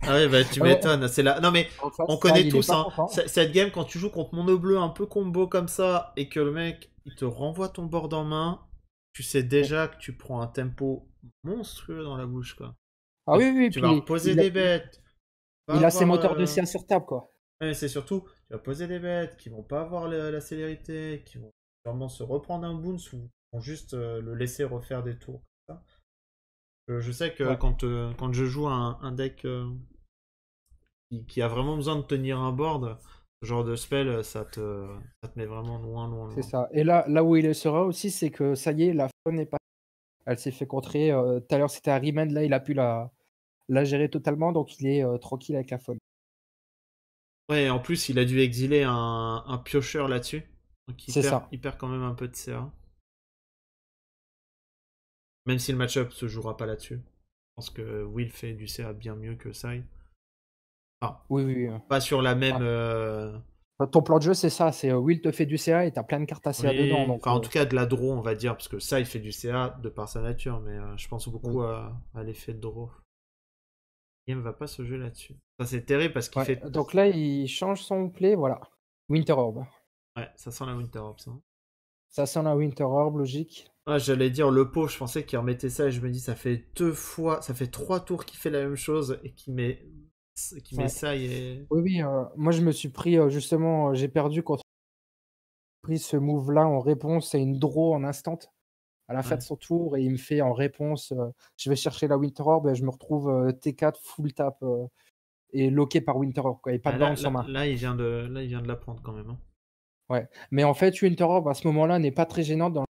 Ah ouais, bah tu m'étonnes. C'est là. Non mais En face, on ça, connaît il est tous, pas hein. content. Cette game, quand tu joues contre Mono Bleu un peu combo comme ça et que le mec il te renvoie ton board en main, tu sais déjà que tu prends un tempo monstrueux dans la bouche, quoi. Ah oui, oui, Tu vas puis reposer des bêtes. il Pas a ses avoir. moteurs de CA sur table, quoi. Ouais, c'est surtout, tu vas poser des bêtes qui vont pas avoir la célérité, qui vont vraiment se reprendre un bounce ou vont juste le laisser refaire des tours. Comme ça. Je sais que Ouais. quand je joue un deck qui a vraiment besoin de tenir un board, ce genre de spell, ça te met vraiment loin. C'est ça. Et là où il sera aussi, c'est que ça y est, la faune n'est pas. Elle s'est fait contrer. Tout à l'heure, c'était un remand. Là, il a pu la gérer totalement. Donc, il est tranquille avec la faune. Ouais, en plus, il a dû exiler un piocheur là-dessus. Donc C'est ça. il perd quand même un peu de CA. Même si le match-up se jouera pas là-dessus. Je pense que Will fait du CA bien mieux que Sai. Enfin, Oui, oui, oui. pas sur la même. Ton plan de jeu, c'est ça. C'est Will te fait du CA et t'as plein de cartes à CA dedans. Oui, Donc, enfin en tout cas de la draw, on va dire, parce que ça, il fait du CA de par sa nature, mais je pense beaucoup oui. à l'effet de draw. Le game va pas se jouer là-dessus. Ça, c'est terrible parce qu'il Ouais. fait. Donc là, il change son play. Voilà. Winter Orb. Ouais, ça sent la Winter Ops. Hein. Ça sent la Winter Orb, logique. Ah, j'allais dire le pauvre, je pensais qu'il remettait ça et je me dis, ça fait 3 tours qu'il fait la même chose et qui met Ouais. ça et. Oui, oui. Moi, je me suis pris, justement, j'ai perdu quand j'ai pris ce move-là en réponse à une draw en instant à la fin de Ouais. son tour et il me fait en réponse, je vais chercher la Winter Orb et je me retrouve T4 full tap et loqué par Winter Orb, quoi, et pas Ah, de bounce en main. là, il vient de la prendre quand même. Hein. Ouais. Mais en fait, Winter Orb à ce moment-là n'est pas très gênante dans le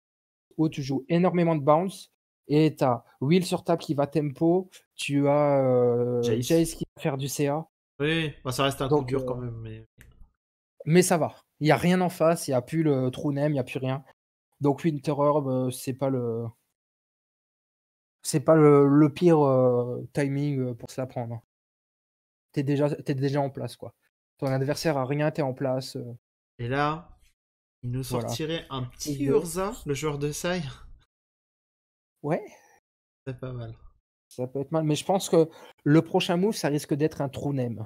où tu joues énormément de bounce et tu as Will sur table qui va tempo, tu as Jace. Jace qui va faire du CA. Oui, bah, ça reste un coup Donc, dur quand même. mais ça va. Il n'y a rien en face, il n'y a plus le true name, il n'y a plus rien. Donc Winter Orb, c'est pas le pire timing pour se la prendre. T'es déjà en place, quoi. Ton adversaire a rien, t'es en place. Et là, il nous Voilà. sortirait un petit Prise de- Urza, le joueur de Sai. Ouais, C'est pas mal. ça peut être mal. Mais je pense que le prochain move, ça risque d'être un true name.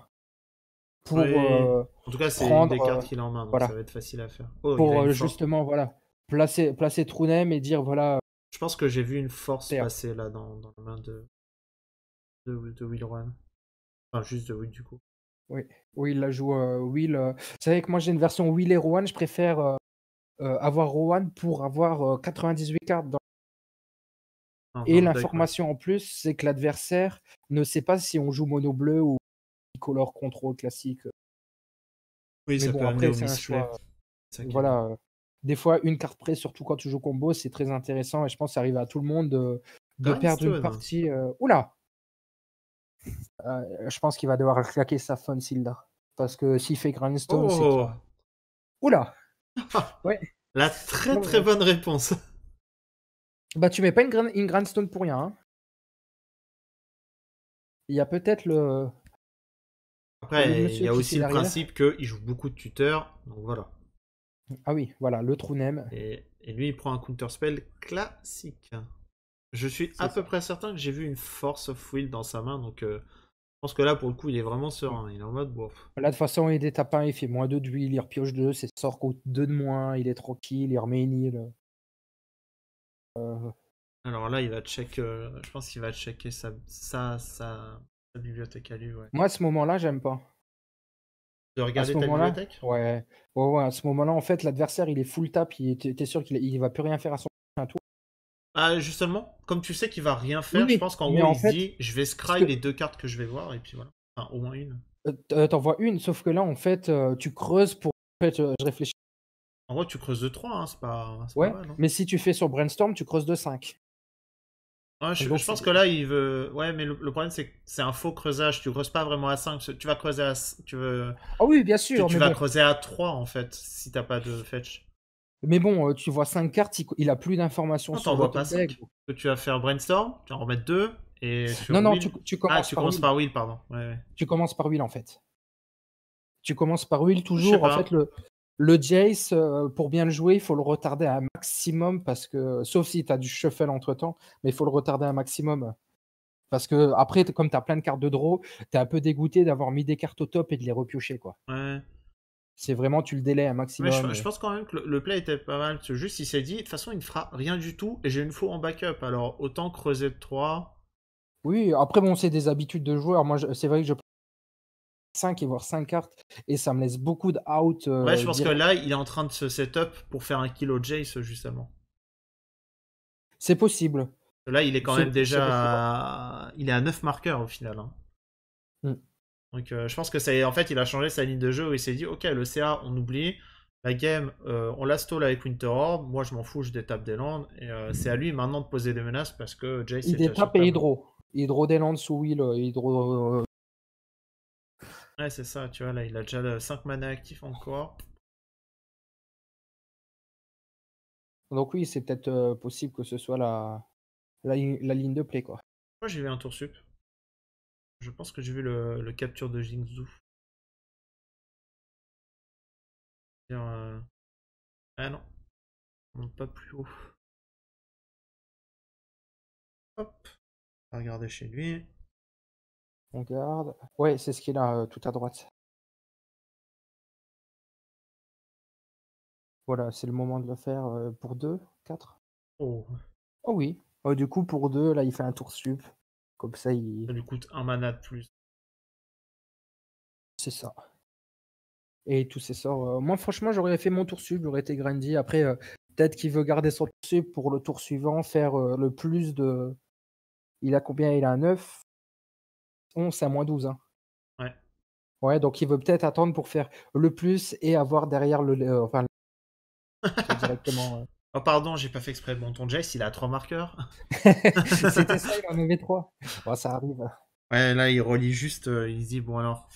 Pour Oui. En tout cas, c'est une prendre. des cartes qu'il a en main, donc ça Voilà. va être facile à faire. Oh, il a Pour une force. justement, voilà. Placer true name et dire, voilà. Je pense que j'ai vu une force Terre. passer là dans la main de Will Run. Enfin, juste de Will du coup. Oui, oui, il la joue Will. Vous savez que moi, j'ai une version Will et Rowan. Je préfère avoir Rowan pour avoir 98 cartes dans. Et Dans le deck, ouais. l'information en plus, c'est que l'adversaire ne sait pas si on joue mono bleu ou color control classique. Oui, Mais ça bon, peut amener après, au c'est un misplay. choix. C'est ça qui est bien. Voilà. Des fois, une carte près, surtout quand tu joues combo, c'est très intéressant. Et je pense que ça arrive à tout le monde de perdre une Grindstone. partie. Oula! Je pense qu'il va devoir claquer sa fun Silda. Parce que s'il fait Grindstone, c'est qu'il Oh a. Oula! Ouais. La très Non, très mais- bonne réponse. Bah, tu mets pas une Grindstone pour rien. Hein. Il y a peut-être le Après, il monsieur y a qui aussi fait le derrière. principe qu'il joue beaucoup de tuteurs, donc voilà. Ah oui, voilà, le true name. Et lui, il prend un counterspell classique. Je suis à C'est peu ça. près certain que j'ai vu une Force of Will dans sa main, donc je pense que là, pour le coup, il est vraiment serein. Il est en mode, bof. Là, de toute façon, il est étape 1, il fait -2 d'huile, il repioche 2, c'est sort coûte 2 de moins, il est tranquille, il remet une île. Alors là, il va check. Je pense qu'il va checker sa bibliothèque à lui, ouais. Moi, à ce moment-là, j'aime pas. De À regarder ce ta moment-là, bibliothèque? ouais. Ouais, ouais, à ce moment-là, en fait, l'adversaire, il est full tap, t'es sûr qu'il va plus rien faire à son prochain tour. Ah, justement, comme tu sais qu'il va rien Oui, faire, je oui, pense qu'en mais gros, en il se fait, dit, je vais parce scry que les 2 cartes que je vais voir, et puis voilà. Enfin, au moins une. tu une, sauf que là, en fait, tu creuses pour en fait, je réfléchis En gros, tu creuses de 3, hein, c'est pas ouais, mal, hein. mais si tu fais sur Brainstorm, tu creuses de 5. Ouais, Donc je pense c'est que là, il veut. Ouais, mais le problème, c'est que c'est un faux creusage. Tu creuses pas vraiment à 5. Tu vas creuser à. Tu veux. ah oui, bien Tu, sûr, tu vas creuser à 3 en fait, si t'as pas de fetch. mais bon, tu vois 5 cartes, il a plus d'informations Non, sur t'en le vois pas top deck. 5. Que tu vas faire brainstorm, tu vas en remettre 2. Et sur Non, non, tu wheel. tu Ah, commences tu par commences Will. par wheel, pardon. Ouais, ouais. Tu commences par Will, en fait. Tu commences par Will Je sais toujours. En fait, pas. le Jace, pour bien le jouer, il faut le retarder à un maximum parce que sauf si tu as du shuffle entre-temps, mais il faut le retarder un maximum. Parce qu'après, comme tu as plein de cartes de draw, tu es un peu dégoûté d'avoir mis des cartes au top et de les repiocher, quoi. Ouais. C'est vraiment tu le délais un Mais je, maximum je et pense quand même que le play était pas mal. Parce que juste, il s'est dit, de toute façon, il ne fera rien du tout. Et j'ai une faux en backup. Alors, autant creuser de 3. oui, après bon, c'est des habitudes de joueur. Moi, c'est vrai que je prends 5 et voir 5 cartes et ça me laisse beaucoup de out, Ouais, je pense que direct. là, il est en train de se setup pour faire un kill au Jace, justement. C'est possible. Là, il est quand même C'est possible, ouais. déjà. Il est à 9 marqueurs au final, hein. Mmh. Donc, je pense que c'est. En fait, il a changé sa ligne de jeu où il s'est dit, ok, le CA, on oublie. La game, on la stall avec Winter Orb. Moi, je m'en fous, je détape des landes. Et c'est à lui maintenant de poser des menaces parce que Jace Il est déjà sur détape et table. hydro. Hydro des landes sous Will, hydro, Ouais, c'est ça, tu vois, là, il a déjà 5 mana actifs encore. donc oui, c'est peut-être, possible que ce soit la ligne de play, quoi. Moi, j'ai vu un tour sup. Je pense que j'ai vu le capture de Jingzhou. Ah non, on monte pas plus haut. Hop, on va regarder chez lui. On garde. Ouais, c'est ce qu'il a, tout à droite. Voilà, c'est le moment de le faire, pour 2, 4. Oh, Oh oui. Du coup, pour 2, là, il fait un tour sup. Comme ça, ça lui coûte un mana de plus. c'est ça. Et tous ces sorts. Moi, franchement, j'aurais fait mon tour sup, j'aurais été grindy. Après, peut-être qu'il veut garder son tour sup pour le tour suivant, faire le plus de. Il a combien? Il a un 9. 11, c'est à moins 12, hein. Ouais. Ouais, donc il veut peut-être attendre pour faire le plus et avoir derrière enfin, directement. Oh, pardon, j'ai pas fait exprès. Bon, ton Jace, il a 3 marqueurs. C'était ça, il en avait 3. Bon, ça arrive. Ouais, là, il relie juste. Il se dit, bon, alors,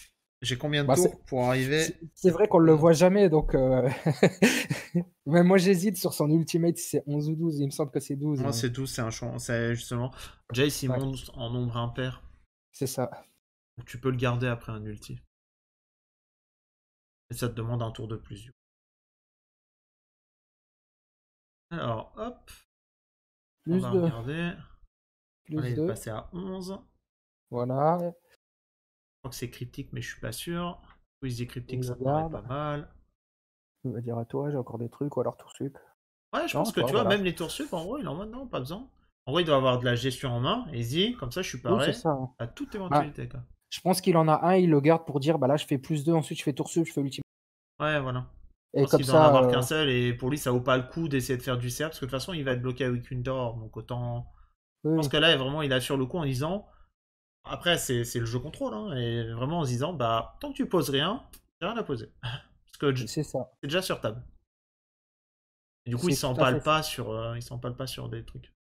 j'ai combien de Bah, tours pour arriver? c'est vrai qu'on le voit jamais, donc même moi j'hésite sur son ultimate si c'est 11 ou 12. Il me semble que c'est 12, Moi, mais c'est tout, c'est un champ. C'est justement. Jace, il ouais, monte en nombre impair. c'est ça. Donc, tu peux le garder après un ulti. Et ça te demande un tour de plus. Du coup. Alors, hop, on Plus va 2, regarder. Voilà, plus il est 2. passé à 11. Voilà, Je crois que c'est cryptique, mais je suis pas sûr. Quiz des cryptiques, il ça me paraît regarde. pas mal. Il va dire à toi, j'ai encore des trucs, ou alors tour sup. Ouais, je Non, pense que toi, tu vois, voilà. même les tours sup, en gros, il est en mode non, pas besoin. En gros, il doit avoir de la gestion en main, et il se dit, comme ça, je suis Oui, c'est pareil ça, hein. à toute Bah, éventualité, quoi. je pense qu'il en a un, il le garde pour dire, bah là, je fais plus 2, ensuite je fais tour sup, je fais ultimate. Ouais, voilà. Je Et pense comme qu'il doit en ça, avoir qu'un seul, et pour lui, ça vaut pas le coup d'essayer de faire du CR, parce que de toute façon, il va être bloqué avec une d'or, donc autant. oui, Je pense oui, que là, vraiment, il a sur le coup en disant. Après, c'est le jeu contrôle, hein, et vraiment en se disant, bah, tant que tu poses rien, j'ai rien à poser. Parce que c'est ça. c'est déjà sur table. Et du coup, C'est tout à fait ça. il s'empale pas sur des trucs.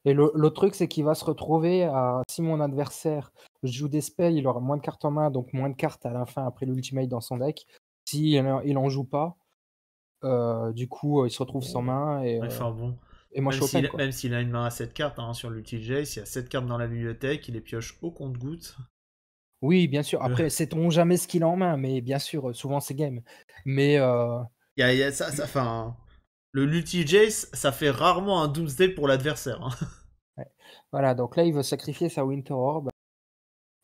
Et l'autre truc, c'est qu'il va se retrouver à, si mon adversaire joue des spells, il aura moins de cartes en main, donc moins de cartes à la fin après l'ultimate dans son deck. Si il en joue pas, du coup, il se retrouve sans main Enfin bon, et moi je même suis open, s'il quoi. même s'il a une main à 7 cartes hein, sur l'UTJ, s'il y a 7 cartes dans la bibliothèque, il les pioche au compte-gouttes. Oui, bien sûr. Euh, Après, sait-on jamais ce qu'il a en main, mais bien sûr, souvent c'est game. Mais il y a enfin, le l'UTJ, ça fait rarement un Doomsday pour l'adversaire, hein. ouais. Voilà, donc là, il veut sacrifier sa Winter Orb.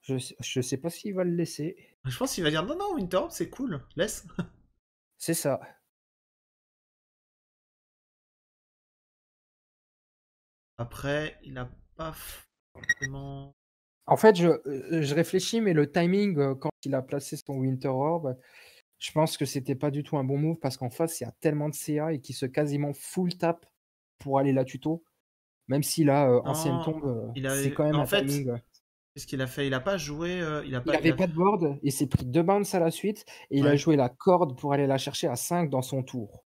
Je sais pas s'il va le laisser. Je pense qu'il va dire non, non, Winter, c'est cool, laisse. C'est ça. Après, il a pas forcément. En fait, je réfléchis, mais le timing, quand il a placé son Winter Orb, je pense que c'était pas du tout un bon move parce qu'en face, il y a tellement de CA et qu'il se quasiment full tap pour aller la tuto. Même si là, ancienne Non, tombe, il c'est avait. quand même En un fait, timing. qu'est-ce qu'il a fait? Il a pas joué. Il a Il pas. avait pas de board, il s'est pris 2 bounce à la suite et il a Ouais, joué la corde pour aller la chercher à 5 dans son tour.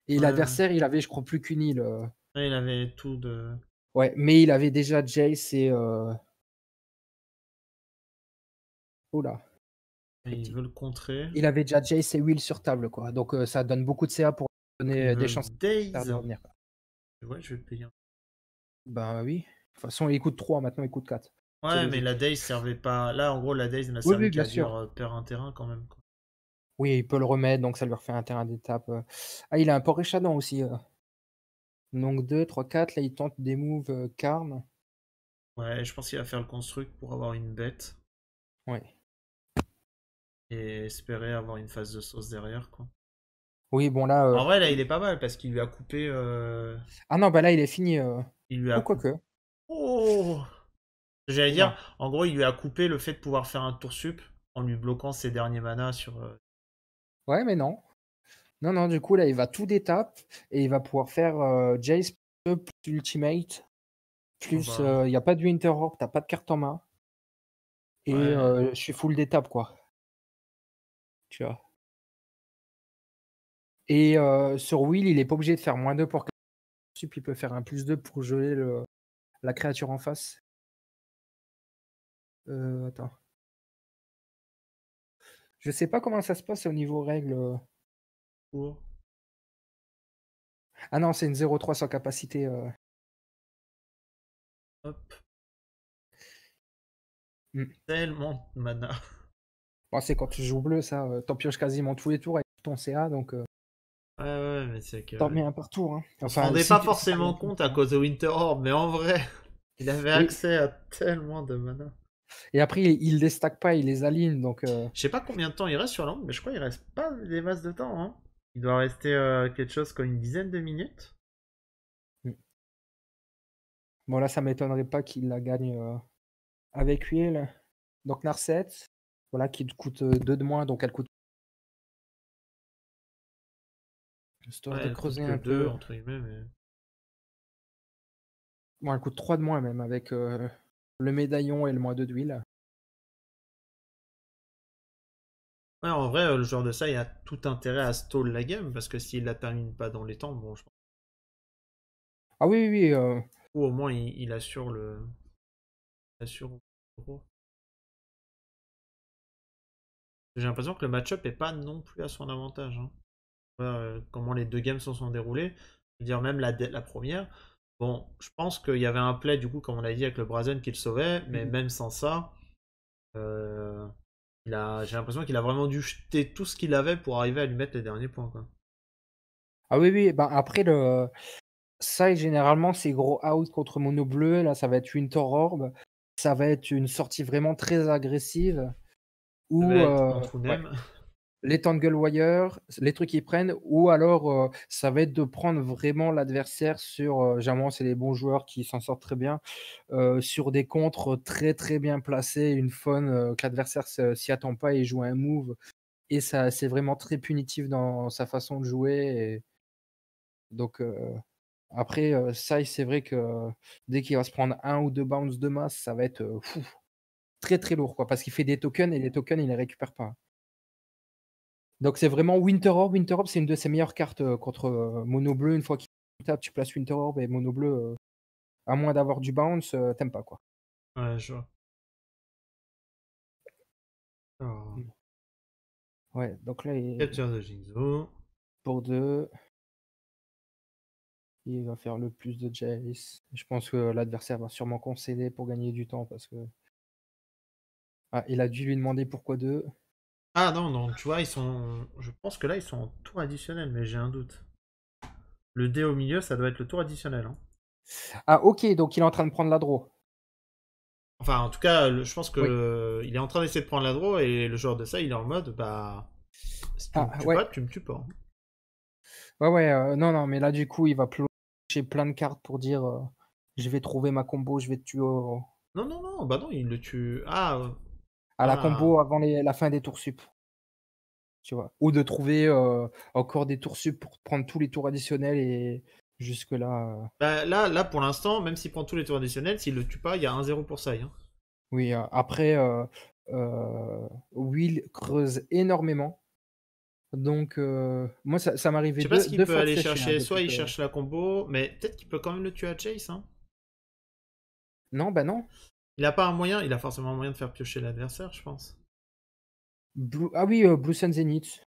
Et ouais, ouais. l'adversaire, il avait je crois plus qu'une île, Ouais, il avait tout de. ouais, mais il avait déjà Jace et oh là, Il veut le contrer. il avait déjà Jace et Will sur table quoi, donc ça donne beaucoup de CA pour Il donner des veut chances Daze. de revenir. Ouais, je vais payer. Bah oui, de toute façon il coûte 3 maintenant il coûte 4. C'est Ouais, mais logique. la Daze servait pas. Là, en gros, la Daze n'a Oui, servi oui, bien qu'à dire sûr. perd un terrain quand même, quoi. Oui, il peut le remettre, donc ça lui refait un terrain d'étape. Ah, il a un port échaudant aussi. Donc 2, 3, 4. Là, il tente des moves Karn. Ouais, je pense qu'il va faire le construct pour avoir une bête Ouais. et espérer avoir une phase de sauce derrière, quoi. Oui, bon là. En vrai, là, il est pas mal parce qu'il lui a coupé. Ah non, bah là, il est fini. Il lui a Oh, coupé. quoique. Oh! J'allais Oula. dire, en gros, il lui a coupé le fait de pouvoir faire un tour sup en lui bloquant ses derniers manas sur. Ouais, mais non. Non, non, du coup, là, il va tout d'étape et il va pouvoir faire Jace plus Ultimate. Oh Plus, bah, il n'y a pas de Winter Orb, t'as pas de carte en main. Et ouais. je suis full d'étape, quoi. Tu vois. Et sur Will, il est pas obligé de faire -2 pour sup, il peut faire un +2 pour geler la créature en face. Attends. Je sais pas comment ça se passe au niveau règles. Pour. Ah non, c'est une 0-3 sans capacité. Hop. Hmm. Tellement de mana. Bon, c'est quand tu joues bleu, ça, t'en pioches quasiment tous les tours avec ton CA, donc Ouais, ouais, mais c'est t'en que. mets un par tour. Hein. On se Enfin, rendait si pas tu si forcément t'arrives tout le compte à temps. cause de Winter Orb, mais en vrai, il avait Oui. accès à tellement de mana. Et après, il les stack pas, il les aligne, donc. Je sais pas combien de temps il reste sur l'angle, mais je crois qu'il reste pas des masses de temps, hein. Il doit rester quelque chose comme une dizaine de minutes. Hmm. Bon, là, ça m'étonnerait pas qu'il la gagne avec Will. Donc, Narset, voilà, qui te coûte 2 de moins, donc elle coûte. Histoire Ouais, de elle coûte creuser que un 2 peu. entre guillemets, mais. Bon, elle coûte 3 de moins, même, avec le médaillon et le -2 d'huile. Ouais, en vrai, le joueur de ça, il a tout intérêt à stall la game, parce que s'il la termine pas dans les temps, bon, je pense. Ah oui, oui, oui. Ou au moins, il assure le. Il assure. Gros. J'ai l'impression que le match-up est pas non plus à son avantage, hein. Comment les deux games se sont déroulées. Je veux dire, même la première. Bon, je pense qu'il y avait un play, du coup, comme on l'a dit, avec le Brazen qui le sauvait, mais Mhm. même sans ça, euh, j'ai l'impression qu'il a vraiment dû jeter tout ce qu'il avait pour arriver à lui mettre les derniers points, quoi. Ah oui, oui. Ben, après, ça, généralement, c'est gros out contre mono bleu. Là, ça va être Winter Orb. Ça va être une sortie vraiment très agressive. Ça va Ou être entre ouais, Unem. les Tangle Wire, les trucs qu'ils prennent. Ou alors, ça va être de prendre vraiment l'adversaire sur. Généralement, c'est les bons joueurs qui s'en sortent très bien. Sur des contres très très bien placés. Une fun que l'adversaire s'y attend pas et joue un move. Et ça, c'est vraiment très punitif dans sa façon de jouer. Et donc. Après, Sai, c'est vrai que dès qu'il va se prendre 1 ou 2 bounce de masse, ça va être, fou, très, très lourd, quoi, parce qu'il fait des tokens et les tokens, il les récupère pas. Donc c'est vraiment Winter Orb. Winter Orb, c'est une de ses meilleures cartes, contre, mono bleu. Une fois qu'il tape, tu places Winter Orb et mono bleu, à moins d'avoir du bounce, tu pas, quoi. Ouais, je vois. Alors, Mmh. Ouais, donc là, capture de Jinzo. pour 2, il va faire le plus de Jace. Je pense que l'adversaire va sûrement concéder pour gagner du temps parce que ah, il a dû lui demander pourquoi 2. Ah non, non, tu vois, ils sont. Je pense que là, ils sont en tour additionnel, mais j'ai un doute. Le dé au milieu, ça doit être le tour additionnel, hein. Ah OK, donc il est en train de prendre la draw. Enfin, en tout cas, je pense Oui. que il est en train d'essayer de prendre la draw et le joueur de ça, il est en mode, bah, si tu me Ah tues ouais. pas, tu me tues pas, hein. Ouais, ouais, non, non, mais là, du coup, il va piocher plein de cartes pour dire, «Je vais trouver ma combo, je vais te tuer Non, non, non, bah non, il le tue. Ah, à la ah. combo avant la fin des tours sup», tu vois? Ou de trouver, encore des tours sup pour prendre tous les tours additionnels et Jusque-là, Bah, là, pour l'instant, même s'il prend tous les tours additionnels, s'il le tue pas, il y a 1-0 pour ça. Hein. oui, après, Will creuse énormément. Donc, moi, ça Je m'arrivait sais pas ce qu'il 2 peut fois de aller sécher, hein, chercher. Soit depuis il que cherche la combo, mais peut-être qu'il peut quand même le tuer à Chase. Hein. non, bah, non. Il a pas un moyen, il a forcément un moyen de faire piocher l'adversaire, je pense. Ah oui, Blue Sun Zenith.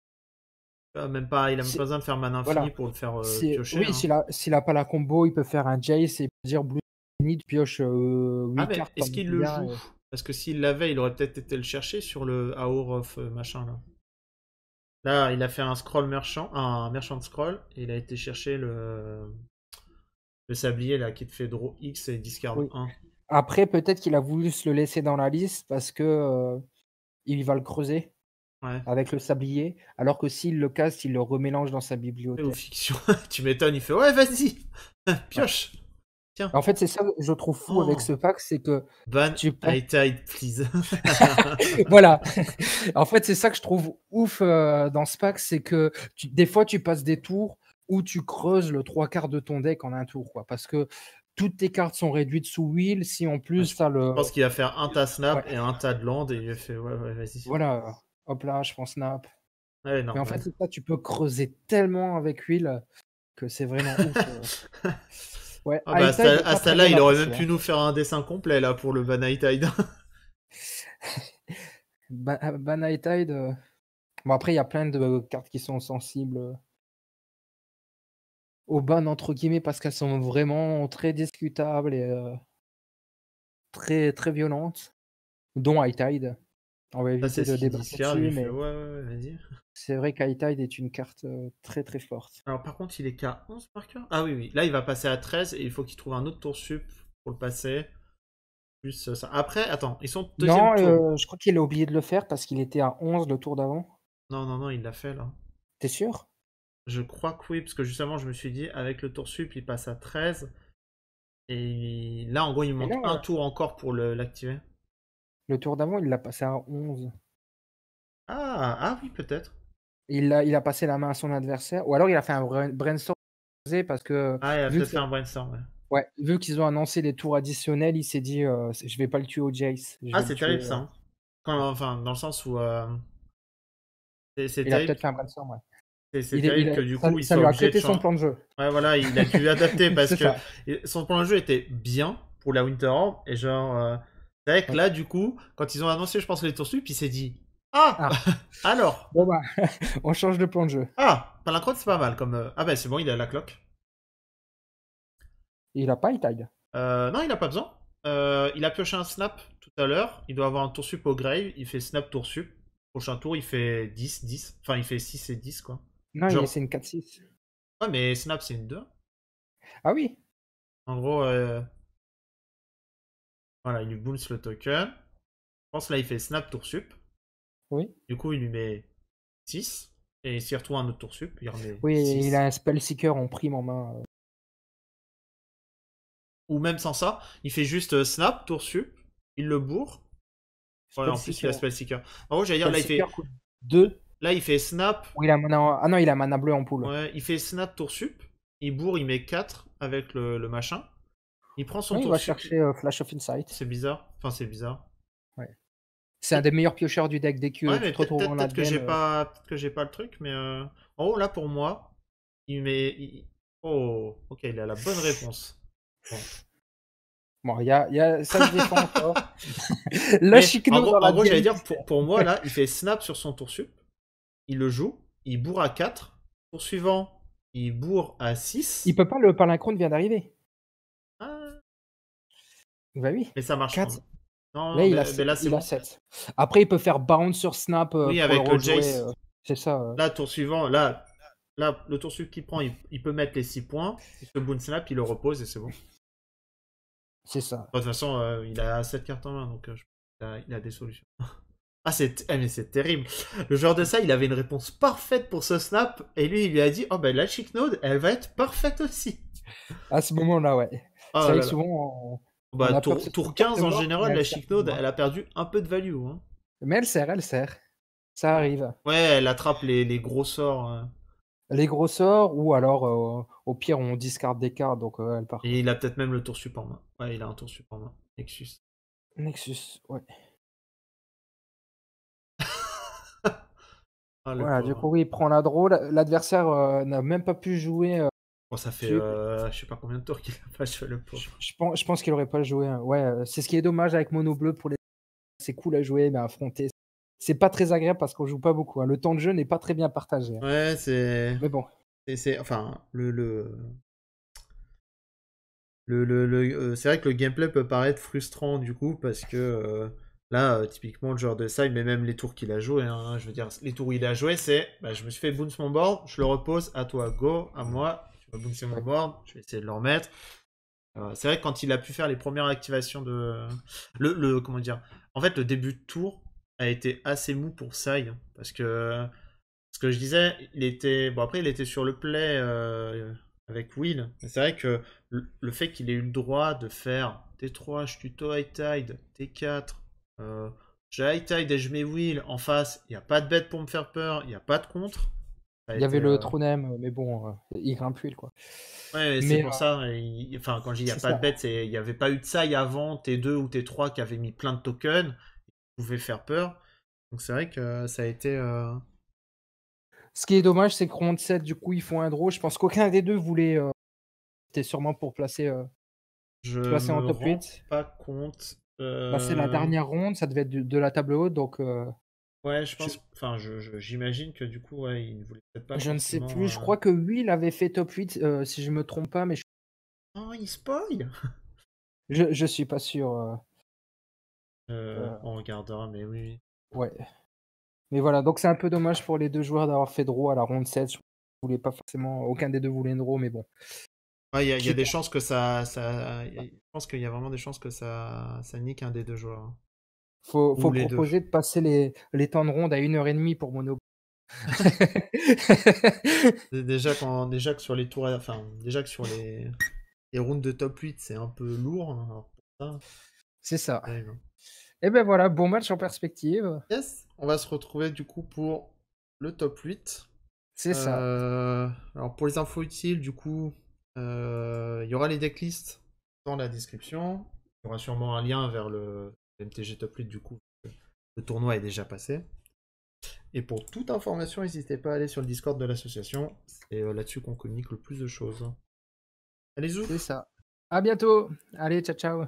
Même pas, il a même pas C'est besoin de faire mana infini voilà, pour le faire c'est piocher. oui, Hein. s'il a pas la combo, il peut faire un Jace et dire Blue Zenith pioche, Ah, 8 mais cartes est-ce pendant qu'il qu'il le vient joue? Parce que s'il l'avait, il aurait peut-être été le chercher sur le Hour of machin là. Là, il a fait un scroll merchant, un merchant scroll, et il a été chercher le sablier là qui te fait draw X et discard oui. 1. Après, peut-être qu'il a voulu se le laisser dans la liste parce que, il va le creuser Ouais. avec le sablier, alors que s'il le casse, il le remélange dans sa Ou bibliothèque. fiction. Tu m'étonnes, il fait ouais, vas-y, Ouais. pioche. Tiens. En fait, c'est ça que je trouve fou avec Oh. ce pack, c'est que Ban tu peux Tide, please. voilà. En fait, c'est ça que je trouve ouf, dans ce pack, c'est que des fois, tu passes des tours où tu creuses le 3/4 de ton deck en un tour, quoi. Parce que toutes tes cartes sont réduites sous wheel, si en plus tu as Je le pense qu'il va faire un tas ouais, snap et un tas de land et il a fait ouais, vas-y. voilà, hop là, je prends snap. Ouais, Mais en fait, normal. c'est ça, tu peux creuser tellement avec wheel que c'est vraiment ouf, Ouais, Ah bah High Tide est à pas ce très stade-là, bien il aurait même apprécié, pu hein. nous faire un dessin complet là pour le Ban Tide. Ban High Tide, bon après, il y a plein de cartes qui sont sensibles, au ban entre guillemets parce qu'elles sont vraiment très discutables et très, très violentes, dont High Tide. On va Ça, éviter c'est de ce qu'il débattre discard, il là-dessus, fait mais ouais, vas-y. c'est vrai qu'High Tide est une carte, très, très forte. Alors par contre, il est qu'à 11 marqueurs. Ah oui. Là, il va passer à 13 et il faut qu'il trouve un autre tour sup pour le passer. Plus ça. Après, attends, ils sont deuxième Non, tour. je crois qu'il a oublié de le faire parce qu'il était à 11 le tour d'avant. Non, il l'a fait là. Tu es sûr? Je crois que oui, parce que justement, je me suis dit, avec le tour sup, il passe à 13. Et là, en gros, il Mais manque non, un tour encore pour l'activer. le tour d'avant, il l'a passé à 11. Ah oui, peut-être. Il a passé la main à son adversaire ou alors il a fait un brainstorm parce que Ah, il a vu peut-être que fait un brainstorm, ouais. ouais, vu qu'ils ont annoncé les tours additionnels, il s'est dit, «Je vais pas le tuer au Jace, je Ah, vais le c'est tuer», terrible ça. Hein. Enfin, dans le sens où c'est il a terrible. peut-être fait un brainstorm, ouais. C'est terrible que du coup, il Ça soit lui a obligé de cuté son changer. plan de jeu. Ouais, voilà, il a dû adapter parce C'est que ça, son plan de jeu était bien pour la Winter Orb. Et genre, c'est vrai que oui. là, du coup, quand ils ont annoncé, je pense, les tours sup, il s'est dit ah Ah, alors bon bah, on change de plan de jeu. ah Palancrot, c'est pas mal comme. Ah, bah, c'est bon, il a la cloque. Il a pas High Tide. Non, il a pas besoin. Il a pioché un snap tout à l'heure. Il doit avoir un tour sup au grave. Il fait snap tour sup. Prochain tour, il fait 10, 10. Enfin, il fait 6 et 10, quoi. Non, c'est Genre, une 4-6. ouais, mais snap, c'est une 2. Ah oui? En gros, voilà, il lui bounce le token. Je pense là, il fait snap tour sup. Oui. Du coup, il lui met 6. Et s'il retrouve un autre tour sup, il remet Oui, il 6. a un Spellseeker en prime en main, Ou même sans ça, il fait juste snap tour sup. Il le bourre. Ouais, en plus, il a Spellseeker Spellseeker. En gros, j'allais dire, Spellseeker coûte 2 là, il fait snap. ou il a mana ah non, il a mana bleu en pool. Ouais, il fait snap tour sup. Il bourre, il met 4 avec le machin. Il prend son Oui, il tour va sup. chercher, Flash of Insight. C'est bizarre. Enfin, c'est bizarre. Ouais. C'est un des meilleurs piocheurs du deck. Dès que Ouais, tu mais te retrouves en peut-être que j'ai adven, pas, peut-être que j'ai pas le truc, mais en gros là pour moi, il met, oh, ok, il a la bonne réponse. Bon. bon, ça se défend encore. La Mais Chicno dans en la gros, j'allais game. dire pour moi là, il fait snap sur son tour sup, il le joue, il bourre à 4. Tour suivant, il bourre à 6. Il peut pas, le Palinchron vient d'arriver. Ah, Bah oui, mais ça marche pas. 4. Non, Là, il a mais là c'est il a bon. 7. Après, il peut faire bounce sur snap, Oui, pour le avec le rejouer, Jace. c'est ça, Là, tour suivant, là, le tour suivant qu'il prend, il peut mettre les 6 points. Il se boon snap, il le repose et c'est bon. c'est ça. De toute façon, il a 7 cartes en main, donc il a des solutions. Ah, mais c'est terrible. Le joueur de ça, il avait une réponse parfaite pour ce snap, et lui, il lui a dit, oh ben la Chic Node, elle va être parfaite aussi. À ce moment-là, ouais. Oh C'est vrai là que là. souvent, Bah, on a peur que ce soit tour une carte 15, en morte, mais général, elle la sert Chic Node, tellement. elle a perdu un peu de value. Hein. Mais elle sert. Ça arrive. Ouais, elle attrape les gros sorts. les gros sorts, ou alors au pire on discarde des cartes, donc elle part Et quoi. il a peut-être même le tour sup en main. Ouais, il a un tour sup en main. Nexus. Nexus, ouais. Ah, le Voilà, du pauvre. coup, oui, il prend la draw. L'adversaire n'a même pas pu jouer Bon, ça fait dessus. je sais pas combien de tours qu'il a pas joué, le pauvre. Je pense qu'il aurait pas joué, hein. Ouais, c'est ce qui est dommage avec Mono Bleu pour les. C'est cool à jouer, mais à affronter, c'est pas très agréable parce qu'on joue pas beaucoup, hein. Le temps de jeu n'est pas très bien partagé, hein. Ouais, Mais bon, enfin, c'est vrai que le gameplay peut paraître frustrant du coup parce que là typiquement le joueur de side mais même les tours qu'il a joué hein, je veux dire les tours où il a joué c'est bah, je me suis fait bounce mon board, je le repose, à toi go, à moi, tu vas bouncer mon ouais. board, je vais essayer de le remettre. C'est vrai que quand il a pu faire les premières activations de comment dire, en fait le début de tour a été assez mou pour Sai hein, parce que ce que je disais, il était. Bon, après, il était sur le play avec Will. Mais c'est vrai que le fait qu'il ait eu le droit de faire T3, je tuto high tide, T4, j'ai high tide et je mets Will en face, il n'y a pas de bête pour me faire peur, il n'y a pas de contre. Ça a Il y avait été. le Tronem, mais bon, il grimpe huile, quoi. Ouais, c'est Mais pour ça. Enfin, quand je dis il n'y a c'est pas ça. de bête, c'est il n'y avait pas eu de ça avant T2 ou T3 qui avait mis plein de tokens, qui pouvaient faire peur. Donc c'est vrai que ça a été. Ce qui est dommage, c'est que round 7, du coup, ils font un draw. Je pense qu'aucun des deux voulait. C'était sûrement pour Je placer en me top rends 8. pas compte. Bah, c'est la dernière ronde, ça devait être de la table haute, donc Ouais, je je, pense. Enfin, j'imagine que du coup, ouais, il ne voulait peut-être pas je ne sais plus. forcément. Je crois que Will avait fait top 8, si je me trompe pas, mais Oh, il spoil! je suis pas sûr. On regardera, mais oui. Oui. Ouais. Mais voilà, donc c'est un peu dommage pour les deux joueurs d'avoir fait draw à la ronde 7. Je voulais pas forcément, aucun des deux voulait une draw, mais bon. Ouais, il y a Quitte des chances que je pense qu'il y a vraiment des chances que ça nique un des deux joueurs, hein. Faut Ou les deux. proposer de passer les temps de ronde à 1h30 pour Mono. Déjà que sur les tours, enfin, déjà que sur les rounds de top 8, c'est un peu lourd, hein, alors pour ça, C'est ça. c'est terrible, hein. Et ben voilà, bon match en perspective. Yes, on va se retrouver du coup pour le top 8. C'est ça. Alors pour les infos utiles, du coup, il y aura les decklists dans la description. Il y aura sûrement un lien vers le MTG Top 8 du coup. Le tournoi est déjà passé. Et pour toute information, n'hésitez pas à aller sur le Discord de l'association. C'est là-dessus qu'on communique le plus de choses. Allez, zou! C'est ça. À bientôt. Allez, ciao, ciao.